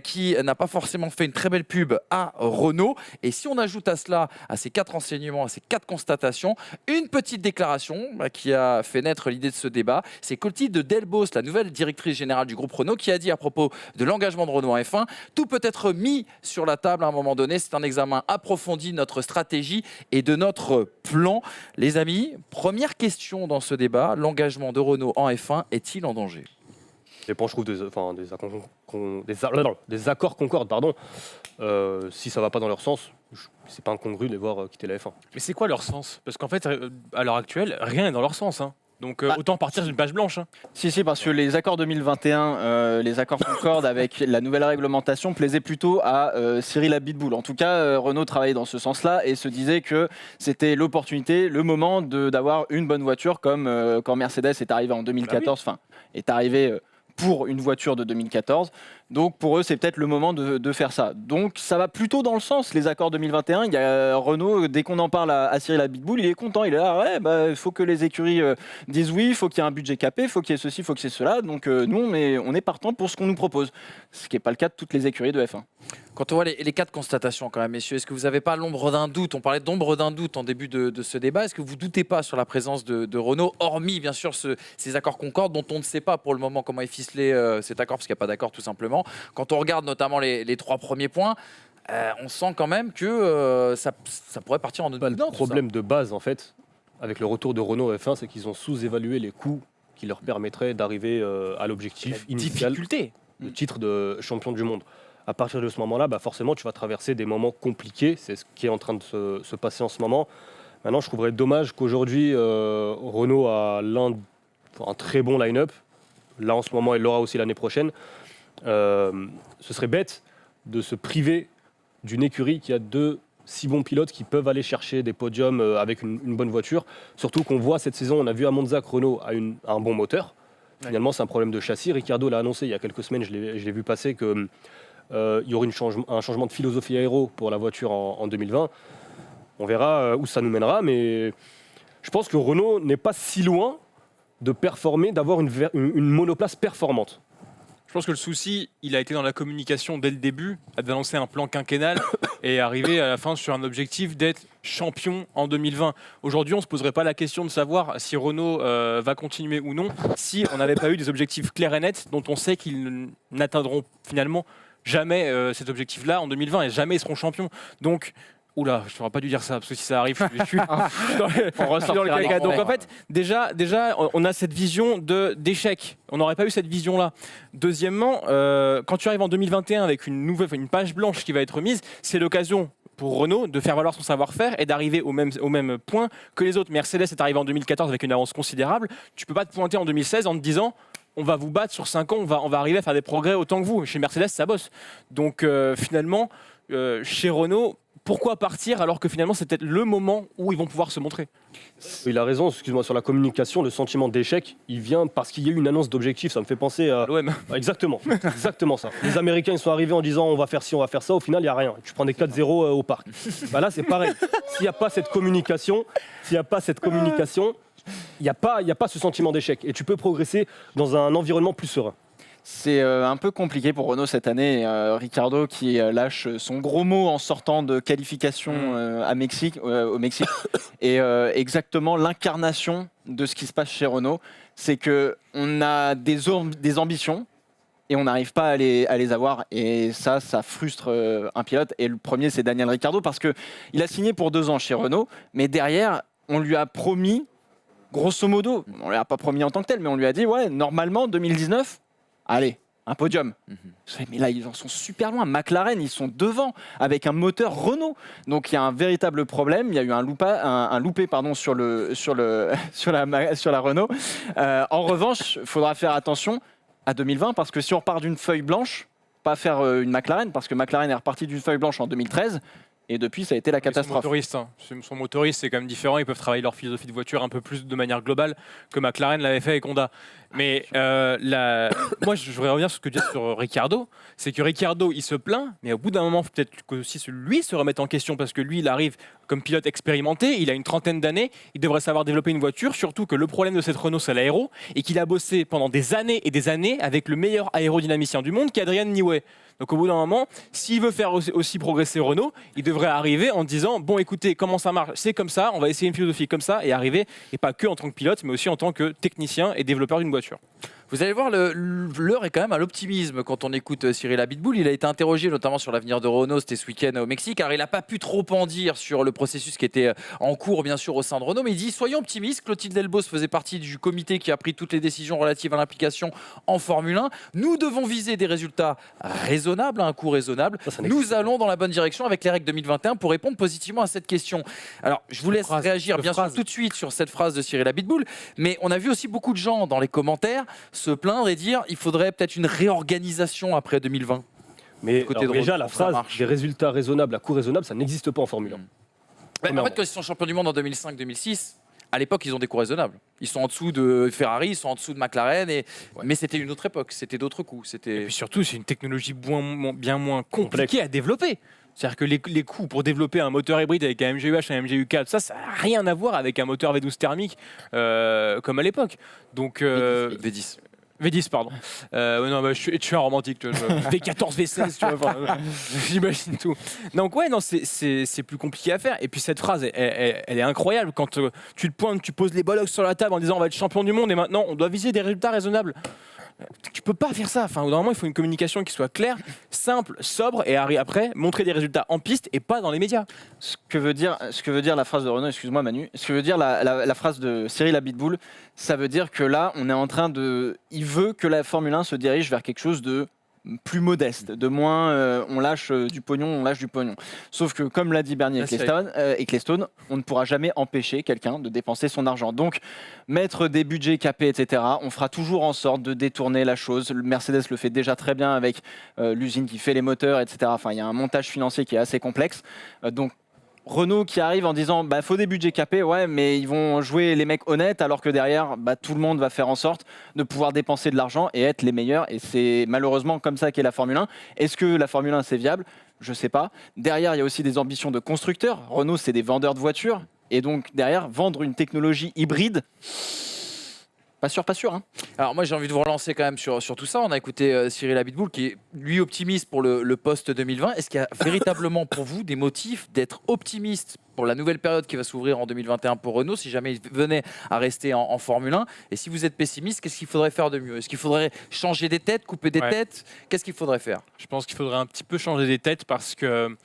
A: qui n'a pas forcément fait une très belle pub à Renault. Et si on ajoute à cela, à ces 4 renseignements, à ces 4 constatations, une petite déclaration qui a fait naître l'idée de ce débat, c'est Clotilde Delbos, la nouvelle directrice générale du groupe Renault, qui a dit à propos de l'engagement de Renault en F1, tout peut être mis sur la table à un moment donné, c'est un examen approfondi de notre stratégie et de notre plan. Les amis, première question dans ce débat, l'engagement de Renault en F1 est-il en danger ?
C: Je trouve des accords Concorde, pardon. Si ça va pas dans leur sens, c'est pas incongru de les voir quitter la F1.
D: Mais c'est quoi leur sens ? Parce qu'en fait, à l'heure actuelle, rien n'est dans leur sens. Donc autant partir d'une page blanche.
B: Si, parce que les accords 2021, les accords Concorde avec la nouvelle réglementation plaisaient plutôt à Cyril Abitboul. En tout cas, Renault travaillait dans ce sens-là et se disait que c'était l'opportunité, le moment d'avoir une bonne voiture comme quand Mercedes est arrivé en 2014, est arrivé pour une voiture de 2014. Donc pour eux, c'est peut-être le moment de faire ça. Donc ça va plutôt dans le sens, les accords 2021. Il y a Renault, dès qu'on en parle à Cyril Abitboul, il est content. Il est là, il faut que les écuries disent oui, il faut qu'il y ait un budget capé, il faut qu'il y ait ceci, il faut qu'il y ait cela. Donc nous, on est partant pour ce qu'on nous propose. Ce qui n'est pas le cas de toutes les écuries de F1.
A: Quand on voit les 4 constatations quand même, messieurs, est-ce que vous n'avez pas l'ombre d'un doute ? On parlait d'ombre d'un doute en début de ce débat. Est-ce que vous ne doutez pas sur la présence de Renault, hormis bien sûr ces accords Concorde dont on ne sait pas pour le moment comment est ficelé cet accord, parce qu'il n'y a pas d'accord tout simplement. Quand on regarde notamment les 3 premiers points, on sent quand même que ça pourrait partir en autre.
C: Le problème de base en fait, avec le retour de Renault F1, c'est qu'ils ont sous-évalué les coûts qui leur permettraient d'arriver à l'objectif initial. le titre de champion du monde. À partir de ce moment-là, forcément, tu vas traverser des moments compliqués. C'est ce qui est en train de se passer en ce moment. Maintenant, je trouverais dommage qu'aujourd'hui, Renault a un très bon line-up. Là, en ce moment, il l'aura aussi l'année prochaine. Ce serait bête de se priver d'une écurie qui a 2 si bons pilotes qui peuvent aller chercher des podiums avec une bonne voiture. Surtout qu'on voit cette saison, on a vu à Monza que Renault a un bon moteur. Finalement, c'est un problème de châssis. Ricciardo l'a annoncé il y a quelques semaines, je l'ai vu passer, qu'il y aurait un changement de philosophie aéro pour la voiture en 2020. On verra où ça nous mènera, mais je pense que Renault n'est pas si loin de performer, d'avoir une monoplace performante.
D: Je pense que le souci, il a été dans la communication dès le début, d'annoncer un plan quinquennal et arriver à la fin sur un objectif d'être champion en 2020. Aujourd'hui, on ne se poserait pas la question de savoir si Renault va continuer ou non, si on n'avait pas eu des objectifs clairs et nets dont on sait qu'ils n'atteindront finalement jamais cet objectif-là en 2020 et jamais ils seront champions. Donc, oula, je n'aurais pas dû dire ça, parce que si ça arrive, je suis dans le caca. Donc en fait, déjà, on a cette vision d'échec. On n'aurait pas eu cette vision-là. Deuxièmement, quand tu arrives en 2021 avec une page blanche qui va être mise, c'est l'occasion pour Renault de faire valoir son savoir-faire et d'arriver au même point que les autres. Mercedes est arrivé en 2014 avec une avance considérable. Tu ne peux pas te pointer en 2016 en te disant on va vous battre sur 5 ans, on va arriver à faire des progrès autant que vous. Chez Mercedes, ça bosse. Donc finalement, chez Renault, pourquoi partir alors que finalement c'est peut-être le moment où ils vont pouvoir se montrer?
C: Il a raison, excuse-moi, sur la communication, le sentiment d'échec, il vient parce qu'il y a eu une annonce d'objectif. Ça me fait penser à
D: l'OM.
C: Exactement ça. Les Américains ils sont arrivés en disant on va faire ci, on va faire ça. Au final, il n'y a rien. Tu prends des 4-0 au parc. Là, c'est pareil. S'il n'y a pas cette communication, il n'y a pas ce sentiment d'échec. Et tu peux progresser dans un environnement plus serein.
B: C'est un peu compliqué pour Renault cette année. Ricciardo qui lâche son gros mot en sortant de qualification au Mexique. Et exactement l'incarnation de ce qui se passe chez Renault, c'est qu'on a des ambitions et on n'arrive pas à les avoir. Et ça frustre un pilote. Et le premier, c'est Daniel Ricciardo parce qu'il a signé pour 2 ans chez Renault. Mais derrière, on lui a promis, grosso modo, on ne lui a pas promis en tant que tel, mais on lui a dit, ouais, normalement, 2019... allez, un podium. Mais là, ils en sont super loin. McLaren, ils sont devant avec un moteur Renault. Donc il y a un véritable problème. Il y a eu un loupé sur la Renault. En revanche, il faudra faire attention à 2020 parce que si on repart d'une feuille blanche, pas faire une McLaren, parce que McLaren est reparti d'une feuille blanche en 2013. Et depuis, ça a été la catastrophe.
D: Son motoriste, c'est quand même différent. Ils peuvent travailler leur philosophie de voiture un peu plus de manière globale que McLaren l'avait fait avec Honda. Mais moi, je voudrais revenir sur ce que tu dis sur Ricciardo. C'est que Ricciardo, il se plaint, mais au bout d'un moment, peut-être que aussi lui se remette en question parce que lui, il arrive comme pilote expérimenté. Il a une 30aine d'années. Il devrait savoir développer une voiture. Surtout que le problème de cette Renault, c'est l'aéro et qu'il a bossé pendant des années et des années avec le meilleur aérodynamicien du monde, qui est Adrian Newey. Donc au bout d'un moment, s'il veut faire aussi progresser Renault, il devrait arriver en disant bon écoutez, comment ça marche, c'est comme ça, on va essayer une philosophie comme ça et arriver, et pas que en tant que pilote, mais aussi en tant que technicien et développeur d'une voiture.
A: Vous allez voir, l'heure est quand même à l'optimisme quand on écoute Cyril Abiteboul. Il a été interrogé notamment sur l'avenir de Renault, c'était ce week-end au Mexique, car il n'a pas pu trop en dire sur le processus qui était en cours, bien sûr, au sein de Renault. Mais il dit soyons optimistes. Clotilde Delbos faisait partie du comité qui a pris toutes les décisions relatives à l'implication en Formule 1. Nous devons viser des résultats raisonnables, à un coût raisonnable. Nous allons dans la bonne direction avec les règles 2021 pour répondre positivement à cette question. Alors, je vous laisse réagir bien sûr tout de suite sur cette phrase de Cyril Abiteboul, mais on a vu aussi beaucoup de gens dans les commentaires se plaindre et dire il faudrait peut-être une réorganisation après 2020.
C: Mais déjà, la phrase des résultats raisonnables à coût raisonnable, ça n'existe pas en Formule 1.
A: En fait, quand ils sont champions du monde en 2005-2006, à l'époque, ils ont des coûts raisonnables. Ils sont en dessous de Ferrari, ils sont en dessous de McLaren, mais c'était une autre époque, c'était d'autres coûts. Et
D: puis surtout, c'est une technologie bien moins compliquée à développer. C'est-à-dire que les coûts pour développer un moteur hybride avec un MGU-H, un MGU-4, ça n'a rien à voir avec un moteur V12 thermique comme à l'époque. Donc,
A: V10.
D: V10, pardon. Non, je suis un romantique. V14, V16, tu vois. J'imagine tout. Donc, ouais, non, c'est plus compliqué à faire. Et puis, cette phrase, elle est incroyable. Quand tu te pointes, tu poses les bollocks sur la table en disant on va être champion du monde et maintenant, on doit viser des résultats raisonnables. Tu peux pas faire ça. Enfin, normalement, il faut une communication qui soit claire, simple, sobre et après montrer des résultats en piste et pas dans les médias.
B: Ce que veut dire la phrase de Renault, excuse-moi Manu, ce que veut dire la phrase de Cyril Abiteboul, ça veut dire que là, on est en train il veut que la Formule 1 se dirige vers quelque chose de plus modeste, de moins on lâche du pognon. Sauf que comme l'a dit Bernie Ecclestone, on ne pourra jamais empêcher quelqu'un de dépenser son argent. Donc mettre des budgets capés, etc., on fera toujours en sorte de détourner la chose. Le Mercedes le fait déjà très bien avec l'usine qui fait les moteurs, etc. Enfin, il y a un montage financier qui est assez complexe. Donc Renault qui arrive en disant faut des budgets capés, ouais, mais ils vont jouer les mecs honnêtes, alors que derrière tout le monde va faire en sorte de pouvoir dépenser de l'argent et être les meilleurs, et c'est malheureusement comme ça qu'est la Formule 1. Est-ce que la Formule 1 c'est viable? Je sais pas. Derrière il y a aussi des ambitions de constructeurs. Renault c'est des vendeurs de voitures, et donc derrière vendre une technologie hybride, pas sûr. Hein.
A: Alors moi j'ai envie de vous relancer quand même sur tout ça. On a écouté Cyril Abitboul qui est lui optimiste pour le post-2020. Est-ce qu'il y a véritablement pour vous des motifs d'être optimiste pour la nouvelle période qui va s'ouvrir en 2021 pour Renault, si jamais il venait à rester en Formule 1? Et si vous êtes pessimiste, qu'est-ce qu'il faudrait faire de mieux? Est-ce qu'il faudrait changer des têtes, couper des têtes? Qu'est-ce qu'il faudrait faire?
D: Je pense qu'il faudrait un petit peu changer des têtes parce que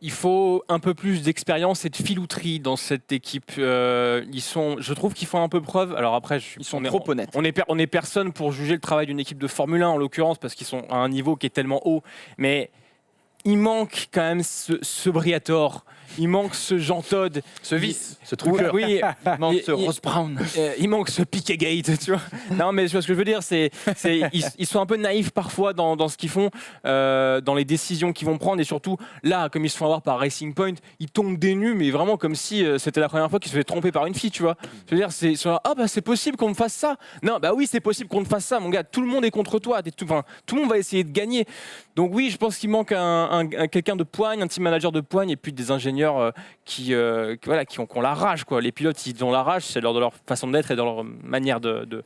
D: il faut un peu plus d'expérience et de filouterie dans cette équipe. Je trouve qu'ils font un peu preuve. Alors après,
B: ils sont trop honnêtes.
D: On est personne pour juger le travail d'une équipe de Formule 1 en l'occurrence, parce qu'ils sont à un niveau qui est tellement haut. Mais il manque quand même ce Briatore. Il manque ce Jean Todt,
C: ce vice, ce truqueur.
D: Oui,
B: il manque ce Ross Brown.
D: Il manque ce Piquet-Gate, tu vois. Non, mais tu vois ce que je veux dire, ils sont un peu naïfs parfois dans ce qu'ils font, dans les décisions qu'ils vont prendre, et surtout là, comme ils se font avoir par Racing Point, ils tombent des nues, mais vraiment comme si c'était la première fois qu'ils se faisaient tromper par une fille, tu vois. Je veux dire, c'est possible qu'on me fasse ça. Non, oui, c'est possible qu'on te fasse ça, mon gars. Tout le monde est contre toi. Tout le monde va essayer de gagner. Donc oui, je pense qu'il manque quelqu'un de poigne, un team manager de poigne, et puis des ingénieurs qui ont la rage, quoi. Les pilotes, ils ont la rage, c'est de leur façon d'être et de leur manière de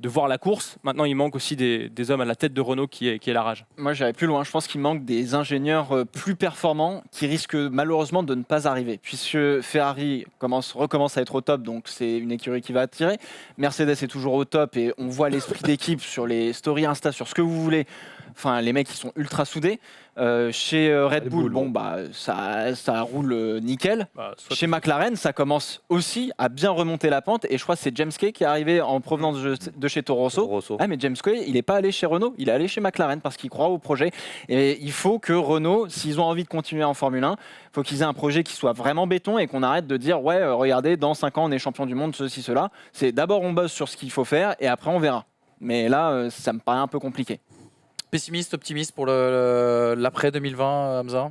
D: voir la course. Maintenant, il manque aussi des hommes à la tête de Renault qui est la rage.
B: Moi, j'irais plus loin. Je pense qu'il manque des ingénieurs plus performants qui risquent malheureusement de ne pas arriver, puisque Ferrari recommence à être au top, donc c'est une écurie qui va attirer. Mercedes est toujours au top et on voit l'esprit d'équipe sur les stories Insta, sur ce que vous voulez. Enfin, les mecs, ils sont ultra soudés. Chez Red Bull, ça roule nickel. Chez McLaren, ça commence aussi à bien remonter la pente. Et je crois que c'est James Kay qui est arrivé en provenance de chez Toro Rosso. Ah, mais James Kay, il n'est pas allé chez Renault, il est allé chez McLaren parce qu'il croit au projet. Et il faut que Renault, s'ils ont envie de continuer en Formule 1, il faut qu'ils aient un projet qui soit vraiment béton et qu'on arrête de dire ouais, regardez, dans 5 ans, on est champion du monde, ceci, cela. C'est d'abord, on bosse sur ce qu'il faut faire et après, on verra. Mais là, ça me paraît un peu compliqué.
A: Pessimiste, optimiste pour l'après 2020, Hamza?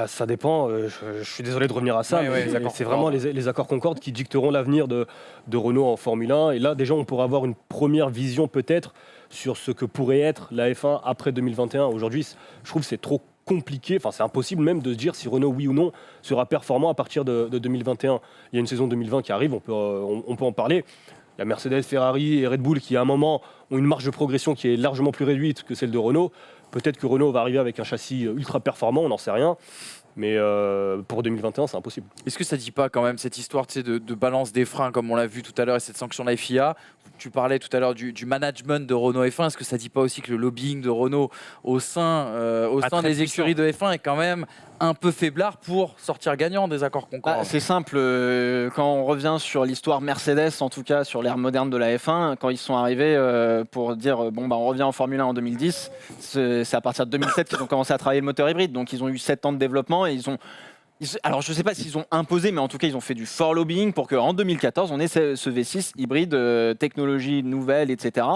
C: Ça dépend. Je suis désolé de revenir à ça, mais c'est vraiment les accords Concorde qui dicteront l'avenir de Renault en Formule 1. Et là, déjà, on pourra avoir une première vision peut-être sur ce que pourrait être la F1 après 2021. Aujourd'hui, je trouve que c'est trop compliqué, enfin c'est impossible même de se dire si Renault, oui ou non, sera performant à partir de 2021. Il y a une saison 2020 qui arrive, on peut en parler. Il y a Mercedes, Ferrari et Red Bull qui, à un moment, ont une marge de progression qui est largement plus réduite que celle de Renault. Peut-être que Renault va arriver avec un châssis ultra performant, on n'en sait rien. Mais pour 2021, c'est impossible.
A: Est-ce que ça ne dit pas quand même cette histoire de balance des freins, comme on l'a vu tout à l'heure, et cette sanction de la FIA? Tu parlais tout à l'heure du management de Renault F1. Est-ce que ça ne dit pas aussi que le lobbying de Renault au sein des écuries de F1 est quand même un peu faiblard pour sortir gagnant des accords Concorde?
B: C'est simple, quand on revient sur l'histoire Mercedes, en tout cas sur l'ère moderne de la F1, quand ils sont arrivés pour dire on revient en Formule 1 en 2010, c'est à partir de 2007 qu'ils ont commencé à travailler le moteur hybride, donc ils ont eu 7 ans de développement et alors je ne sais pas s'ils ont imposé, mais en tout cas ils ont fait du fort lobbying pour qu'en 2014 on ait ce V6 hybride, technologie nouvelle, etc.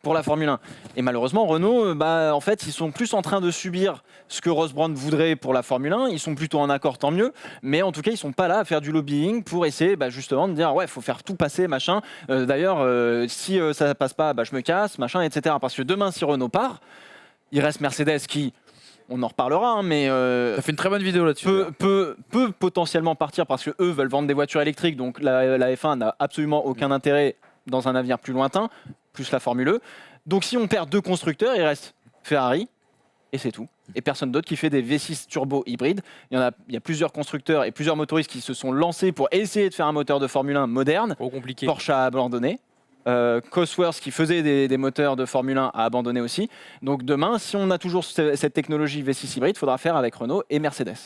B: pour la Formule 1. Et malheureusement Renault, en fait ils sont plus en train de subir ce que Ross Brown voudrait pour la Formule 1. Ils sont plutôt en accord, tant mieux, mais en tout cas ils sont pas là à faire du lobbying pour essayer justement de dire ouais, faut faire tout passer, machin. D'ailleurs si ça passe pas, je me casse, machin, etc. Parce que demain si Renault part, il reste Mercedes qui, on en reparlera, mais
A: ça fait une très bonne vidéo là-dessus.
B: Peut potentiellement partir parce que eux veulent vendre des voitures électriques, donc la F1 n'a absolument aucun intérêt dans un avenir plus lointain, plus la Formule E. Donc si on perd 2 constructeurs, il reste Ferrari et c'est tout. Et personne d'autre qui fait des V6 turbo hybrides. Il y a plusieurs constructeurs et plusieurs motoristes qui se sont lancés pour essayer de faire un moteur de Formule 1 moderne.
D: Trop compliqué.
B: Porsche a abandonné. Cosworth qui faisait des moteurs de Formule 1 a abandonné aussi. Donc demain, si on a toujours cette technologie V6 hybride, il faudra faire avec Renault et Mercedes.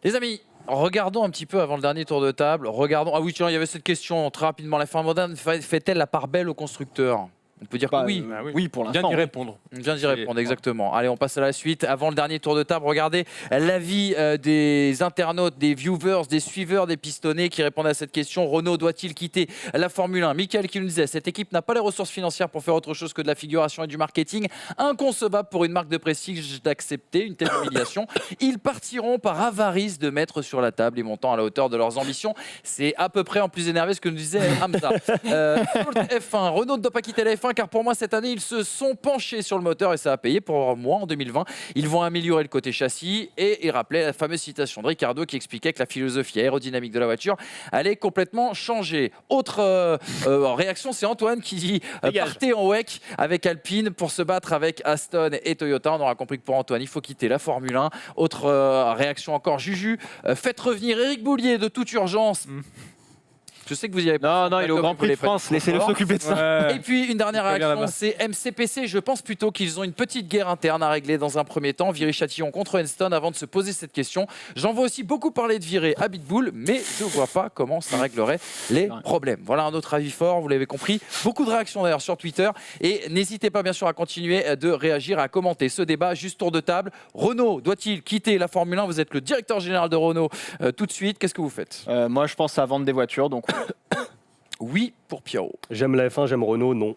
A: Les amis, regardons un petit peu avant le dernier tour de table. Ah oui, tiens, il y avait cette question très rapidement. La F1 moderne fait-elle la part belle aux constructeurs? On peut dire
B: Bah,
A: que oui.
B: Oui, pour
D: Bien
B: l'instant.
D: d'y répondre.
A: On vient d'y répondre, exactement. Allez, on passe à la suite. Avant le dernier tour de table, regardez l'avis des internautes, des viewers, des suiveurs des pistonnés qui répondent à cette question. Renault doit-il quitter la Formule 1 ? Michael qui nous disait, cette équipe n'a pas les ressources financières pour faire autre chose que de la figuration et du marketing. Inconcevable pour une marque de prestige d'accepter une telle humiliation. Ils partiront par avarice de mettre sur la table les montants à la hauteur de leurs ambitions. C'est à peu près en plus énervé ce que nous disait Hamza. F1, Renault ne doit pas quitter la F1 car pour moi cette année ils se sont penchés sur le moteur et ça a payé pour moi en 2020. Ils vont améliorer le côté châssis et il rappelait la fameuse citation de Ricardo qui expliquait que la philosophie aérodynamique de la voiture allait complètement changer. Autre réaction, c'est Antoine qui dit partez en WEC avec Alpine pour se battre avec Aston et Toyota. On aura compris que pour Antoine il faut quitter la Formule 1. Autre réaction encore, Juju, faites revenir Éric Boulier de toute urgence. Je sais que vous y avez
B: Non, il est au Grand Prix de France, laissez-le s'occuper de ça.
A: Et puis une dernière
D: Très bien
A: réaction,
D: là-bas.
A: c'est MCPC. Je pense plutôt qu'ils ont une petite guerre interne à régler dans un premier temps. Viry-Châtillon contre Enstone avant de se poser cette question. J'en vois aussi beaucoup parler de virer à Bitbull, mais je ne vois pas comment ça réglerait les problèmes. Voilà un autre avis fort, vous l'avez compris. Beaucoup de réactions d'ailleurs sur Twitter. Et n'hésitez pas bien sûr à continuer de réagir, à commenter ce débat. Juste tour de table. Renault doit-il quitter la Formule 1 ? Vous êtes le directeur général de Renault tout de suite. Qu'est-ce que vous faites ?
B: Moi, je pense à vendre des voitures, donc
A: Oui pour Pierrot.
C: J'aime la F1, j'aime Renault, non.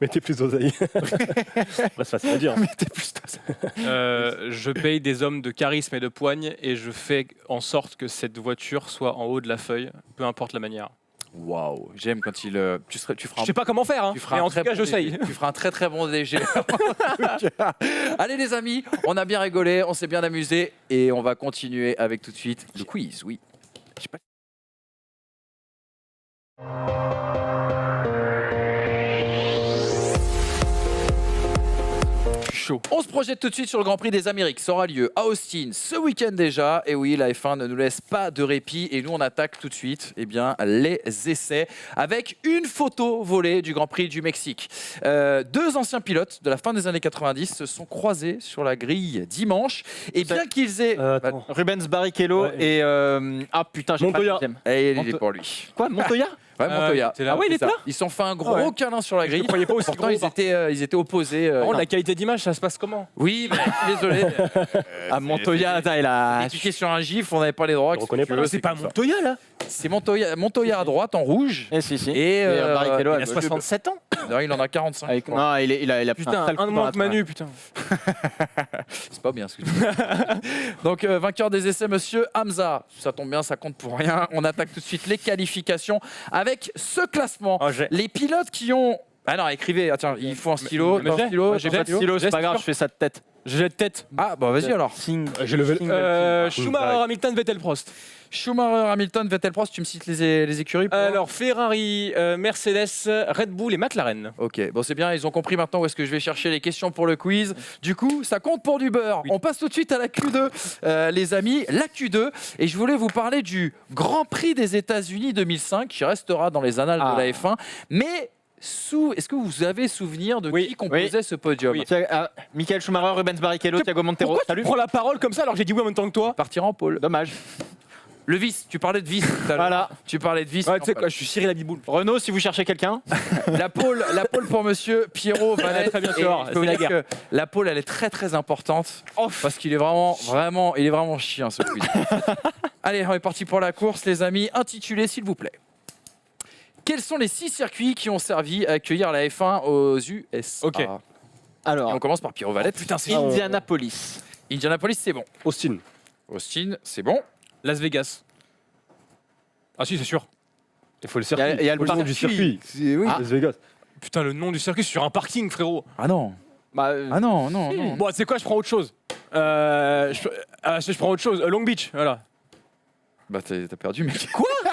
C: Mettez plus d'oseille. C'est facile à dire.
A: Mettez plus d'oseille.
D: Je paye des hommes de charisme et de poigne et je fais en sorte que cette voiture soit en haut de la feuille, peu importe la manière.
A: Waouh, j'aime quand tu feras
D: Je sais pas comment faire, hein,
A: tu feras
D: mais
A: un
D: en tout
A: très
D: cas,
A: bon
D: j'essaye.
A: DG. Tu feras un très très bon DG. Allez les amis, on a bien rigolé, on s'est bien amusé et on va continuer avec tout de suite le quiz. Oui. Je sais pas.
D: Chaud.
A: On se projette tout de suite sur le Grand Prix des Amériques. Ça aura lieu à Austin ce week-end déjà. Et oui, la F1 ne nous laisse pas de répit. Et nous, on attaque tout de suite les essais avec une photo volée du Grand Prix du Mexique. Deux anciens pilotes de la fin des années 90 se sont croisés sur la grille dimanche. Et bien qu'ils aient...
C: Attends.
B: Rubens Barrichello
C: Ouais.
B: et ah putain, j'ai pas le
C: Montoya.
B: deuxième.
A: Et il est pour lui.
B: Quoi, Montoya?
A: Ouais, Montoya.
D: t'es là.
B: Ah ouais, il
A: C'est
B: était
A: ça.
B: là.
A: Ils se sont fait un gros
D: Ouais.
A: câlin sur la
D: Je
A: grille.
D: ne croyais pas aussi
A: Pourtant,
D: gros.
A: ils étaient opposés.
D: Par contre, la qualité d'image, ça se passe comment ?
A: Oui, mais désolé.
B: Ah, Montoya, attends, il a.
A: Cliqué sur un gif, on n'avait pas les droits.
C: Je reconnais pas.
D: C'est pas
A: comme ça.
D: Montoya, là ?
A: C'est Montoya à droite en rouge.
B: Eh, si.
A: Et
B: Barrichello
D: Il a 67 ans.
A: non, il en a 45.
B: Avec... Non, il a pris
D: Putain,
B: sale coup
D: un de
B: dans
D: moins
B: la
D: que Manu, putain.
A: C'est pas bien ce que tu dis. Donc, vainqueur des essais, monsieur Hamza. Ça tombe bien, ça compte pour rien. On attaque tout de suite les qualifications avec ce classement.
D: Oh,
A: Les pilotes qui ont. Ah non, écrivez. Ah, tiens, il faut un stylo.
D: mais
A: T'as un
D: j'ai-
A: stylo.
D: moi,
B: J'ai pas de stylo, c'est pas grave, je fais ça de tête.
D: J'ai de tête.
A: Ah, bah vas-y alors.
C: J'ai levé
D: Schumacher, Hamilton, Vettel, Prost.
A: Schumacher, Hamilton, Vettel, Prost, tu me cites les écuries pour moi
D: Alors, Ferrari, Mercedes, Red Bull et McLaren.
A: Ok, bon c'est bien, ils ont compris maintenant où est-ce que je vais chercher les questions pour le quiz. Du coup, ça compte pour du beurre.
D: Oui.
A: On passe tout de suite à la Q2, les amis, la Q2. Et je voulais vous parler du Grand Prix des États-Unis 2005, qui restera dans les annales de la F1. Mais est-ce que vous avez souvenir de
D: Oui.
A: qui composait ce podium
D: Oui.
B: Michael Schumacher, Rubens Barrichello, Thiago Montero.
D: Pourquoi tu
B: Salut.
D: prends la parole comme ça alors que j'ai dit oui en même temps que toi ?
A: Partir en pôle.
B: Dommage.
A: Le vice, tu parlais de vice tout à l'heure.
B: Voilà.
A: Tu parlais de vice.
D: Ouais, tu sais quoi, je suis Cyril Abiboul.
B: Renault, si vous cherchez quelqu'un.
A: La pôle pour monsieur Pierrot Valette.
D: très bien
A: Et
D: sûr,
A: je peux vous
D: c'est la
A: dire que la pôle, elle est très très importante parce qu'il est vraiment chiant ce quiz. Allez, on est parti pour la course, les amis. Intitulé, s'il vous plaît. Quels sont les 6 circuits qui ont servi à accueillir la F1 aux USA?
D: Ok.
A: Et
B: Alors,
A: on commence par Pierrot Valette. Putain, c'est
B: Indianapolis.
A: Indianapolis, c'est bon.
C: Austin.
A: Austin, c'est bon.
D: Las Vegas. Ah si, c'est sûr.
C: Il faut le circuit.
B: Il y a le
C: Faut nom du circuit.
A: Oui.
C: Las Vegas.
D: Putain, le nom du circuit, c'est sur un parking, frérot.
A: Ah non.
B: Bah,
A: Ah non, non, non.
D: Bon, tu sais quoi, je prends autre chose. Je prends autre chose. Long Beach, voilà.
A: Bah t'as perdu, mec.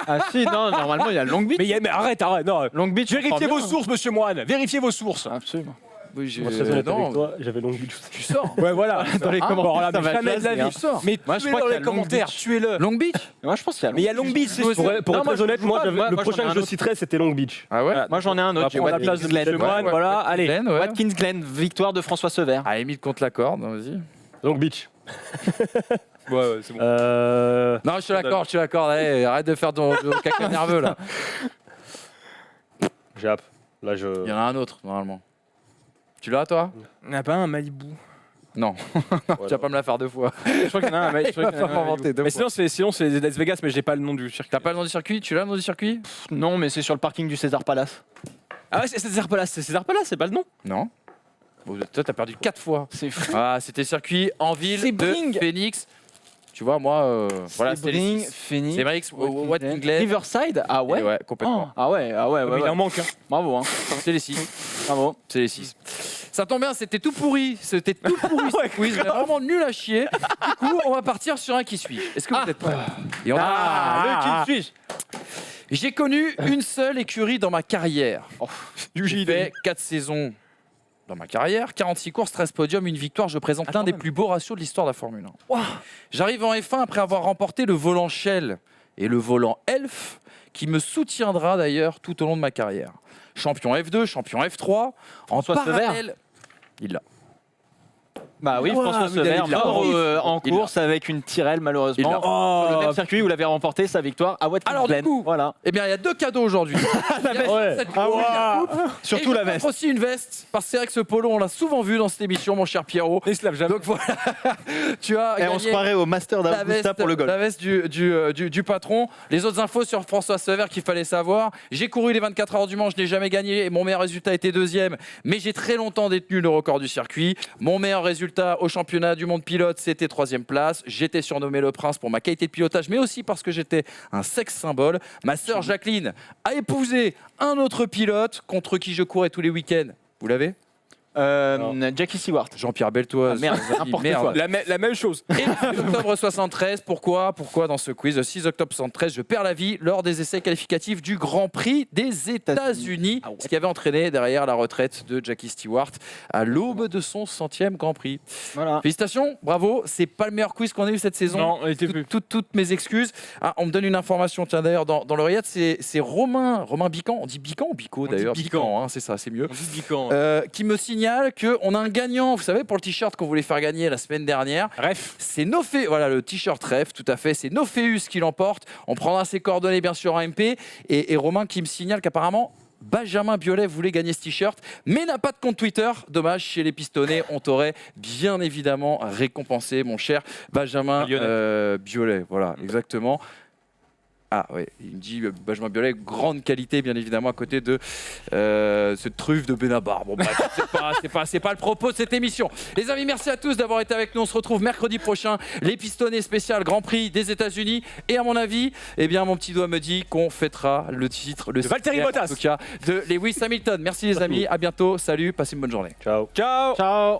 B: ah si, non, normalement, il y a Long Beach.
D: Mais arrête, non.
B: Long Beach,
D: Vérifiez vos sources, monsieur Moine. Vérifiez vos sources.
B: Absolument.
A: Oui, j'ai-
C: Moi, très honnête
A: non,
C: avec toi, j'avais Long Beach.
A: tu sors.
D: Ouais, voilà.
B: Dans les
A: Hein
B: commentaires,
D: Bon, là,
B: ça
D: mais
B: va être
D: jamais de la
B: classe,
D: vie.
B: hein.
A: sors.
D: Mais
B: Moi, je
D: tuez-le
B: crois
D: dans
B: qu'il y
D: les
B: a Long
D: commentaires,
B: Beach.
D: tuez-le.
A: Long Beach.
B: Moi, je pense qu'il y a Long
D: Mais il y a
B: Beach.
D: Long Beach, c'est
A: Pour
D: sûr.
C: Pour
B: Non,
C: être
B: moi,
C: très honnête,
B: je-
C: moi,
B: moi,
C: le
B: moi, j'en ai
C: prochain
B: un
C: que je
B: autre.
C: citerai, c'était Long Beach.
A: Ah ouais.
B: Moi, j'en ai un autre.
D: On va prendre la place de Monsieur Moine, voilà. Allez.
A: Glenn, ouais.
B: Watkins Glen, victoire de François Sever.
A: Ah, Émile contre la corde, vas-y.
C: Long Beach.
D: Ouais, c'est bon.
A: Non, je te l'accorde, allez, arrête de faire ton caca nerveux là.
C: Jap. Là,
A: Il y en a un autre, normalement. Tu l'as, toi?
D: On n'a pas un Malibu.
A: Non. Tu vas pas me la faire 2 fois.
D: Je crois qu'il y en a un. Mais, je crois qu'il y en a
A: pas m'inventer 2
D: mais
A: fois.
D: sinon, c'est Las Vegas, mais j'ai pas le nom du circuit.
A: T'as pas le nom du circuit? Tu l'as le nom du circuit?
B: Non, mais c'est sur le parking du César Palace.
D: Ah ouais, c'est César Palace. C'est César Palace, c'est pas le nom?
A: Non. Bon, toi, t'as perdu 4 fois.
B: C'est fou.
A: Ah, c'était circuit en ville
B: C'est
A: de
B: Bring.
A: Phoenix. Tu vois, moi, voilà, c'était les 6.
B: Phoenix.
A: C'est Marix, Watkins Glen.
B: Riverside. Ah ouais.
A: Et ouais, complètement.
B: Oh, ah ouais, ouais,
D: Il en manque. Hein.
B: Bravo, hein.
A: C'est les 6.
B: Bravo.
A: C'est les 6. Ça tombe bien, c'était tout pourri. C'était tout pourri ce quiz, mais vraiment nul à chier. Du coup, on va partir sur un qui suit. Est-ce que vous êtes prêts? Et on
B: Le qui suis.
A: J'ai connu une seule écurie dans ma carrière. J'ai fait 4 saisons dans ma carrière, 46 courses, 13 podiums, une victoire. Je présente l'un des plus beaux ratios de l'histoire de la Formule 1. J'arrive en F1 après avoir remporté le volant Shell et le volant Elf, qui me soutiendra d'ailleurs tout au long de ma carrière. Champion F2, champion F3.
B: François
A: parallèle, il l'a.
B: Bah oui, François Sever, mort en
A: Il
B: course avec une Tyrrell malheureusement.
A: Il l'a.
B: Sur le même circuit où il avait remporté sa victoire à Watkins
A: Alors, du
B: Glen.
A: coup,
B: Voilà.
A: Eh bien, il y a 2 cadeaux aujourd'hui.
C: Ouais.
B: Surtout la veste.
A: Aussi une veste, parce que c'est vrai que ce polo, on l'a souvent vu dans cette émission, mon cher Pierrot.
D: Et se lave jamais.
A: Donc voilà, tu as
B: Et on
A: gagné
B: se croirait au Master
A: la
B: d'Augusta
A: veste,
B: pour le golf.
A: la veste du patron. Les autres infos sur François Sever qu'il fallait savoir. J'ai couru les 24 heures du Mans, je n'ai jamais gagné et mon meilleur résultat était 2e, mais j'ai très longtemps détenu le record du circuit. Mon meilleur résultat au championnat du monde pilote, c'était 3e place. J'étais surnommé le prince pour ma qualité de pilotage, mais aussi parce que j'étais un sexe symbole. Ma sœur Jacqueline a épousé un autre pilote contre qui je courais tous les week-ends. Vous l'avez?
B: Jackie Stewart.
A: Jean-Pierre Beltoise.
B: Ah, merde, n'importe quoi.
D: La même chose.
A: Et le 6 octobre 73, pourquoi dans ce quiz, le 6 octobre 73, je perds la vie lors des essais qualificatifs du Grand Prix des États-Unis, ce qui avait entraîné derrière la retraite de Jackie Stewart à l'aube de son 100e Grand Prix.
B: Voilà.
A: Félicitations, bravo, c'est pas le meilleur quiz qu'on ait eu cette saison.
D: Non, il était plus.
A: Toutes mes excuses. Ah, on me donne une information, tiens d'ailleurs dans l'oreillette, c'est Romain Bican, on dit Bican ou Bico
D: On dit
A: d'ailleurs?
D: Bican.
A: Hein, c'est ça, c'est mieux.
D: On dit Bican.
A: Qui me signale qu'on a un gagnant, vous savez, pour le t-shirt qu'on voulait faire gagner la semaine dernière.
D: Bref.
A: C'est Nofé, voilà le t-shirt ref, tout à fait. C'est Noféus qui l'emporte. On prendra ses coordonnées bien sûr en MP. Et Romain qui me signale qu'apparemment Benjamin Biolay voulait gagner ce t-shirt, mais n'a pas de compte Twitter. Dommage, chez les pistonnés, on t'aurait bien évidemment récompensé, mon cher Benjamin Biolay. Voilà, exactement. Ah oui, il me dit Benjamin Biolay, grande qualité bien évidemment à côté de cette truffe de Benabar. Bon bref, c'est pas le propos de cette émission. Les amis, merci à tous d'avoir été avec nous. On se retrouve mercredi prochain, les pistonnés spécial Grand Prix des États-Unis. Et à mon avis, eh bien mon petit doigt me dit qu'on fêtera le titre, le
D: Valtteri
A: sixième,
D: Bottas.
A: en tout cas, de Lewis Hamilton. Merci les amis, à bientôt. Salut, passez une bonne journée.
C: Ciao.
D: Ciao.
B: Ciao.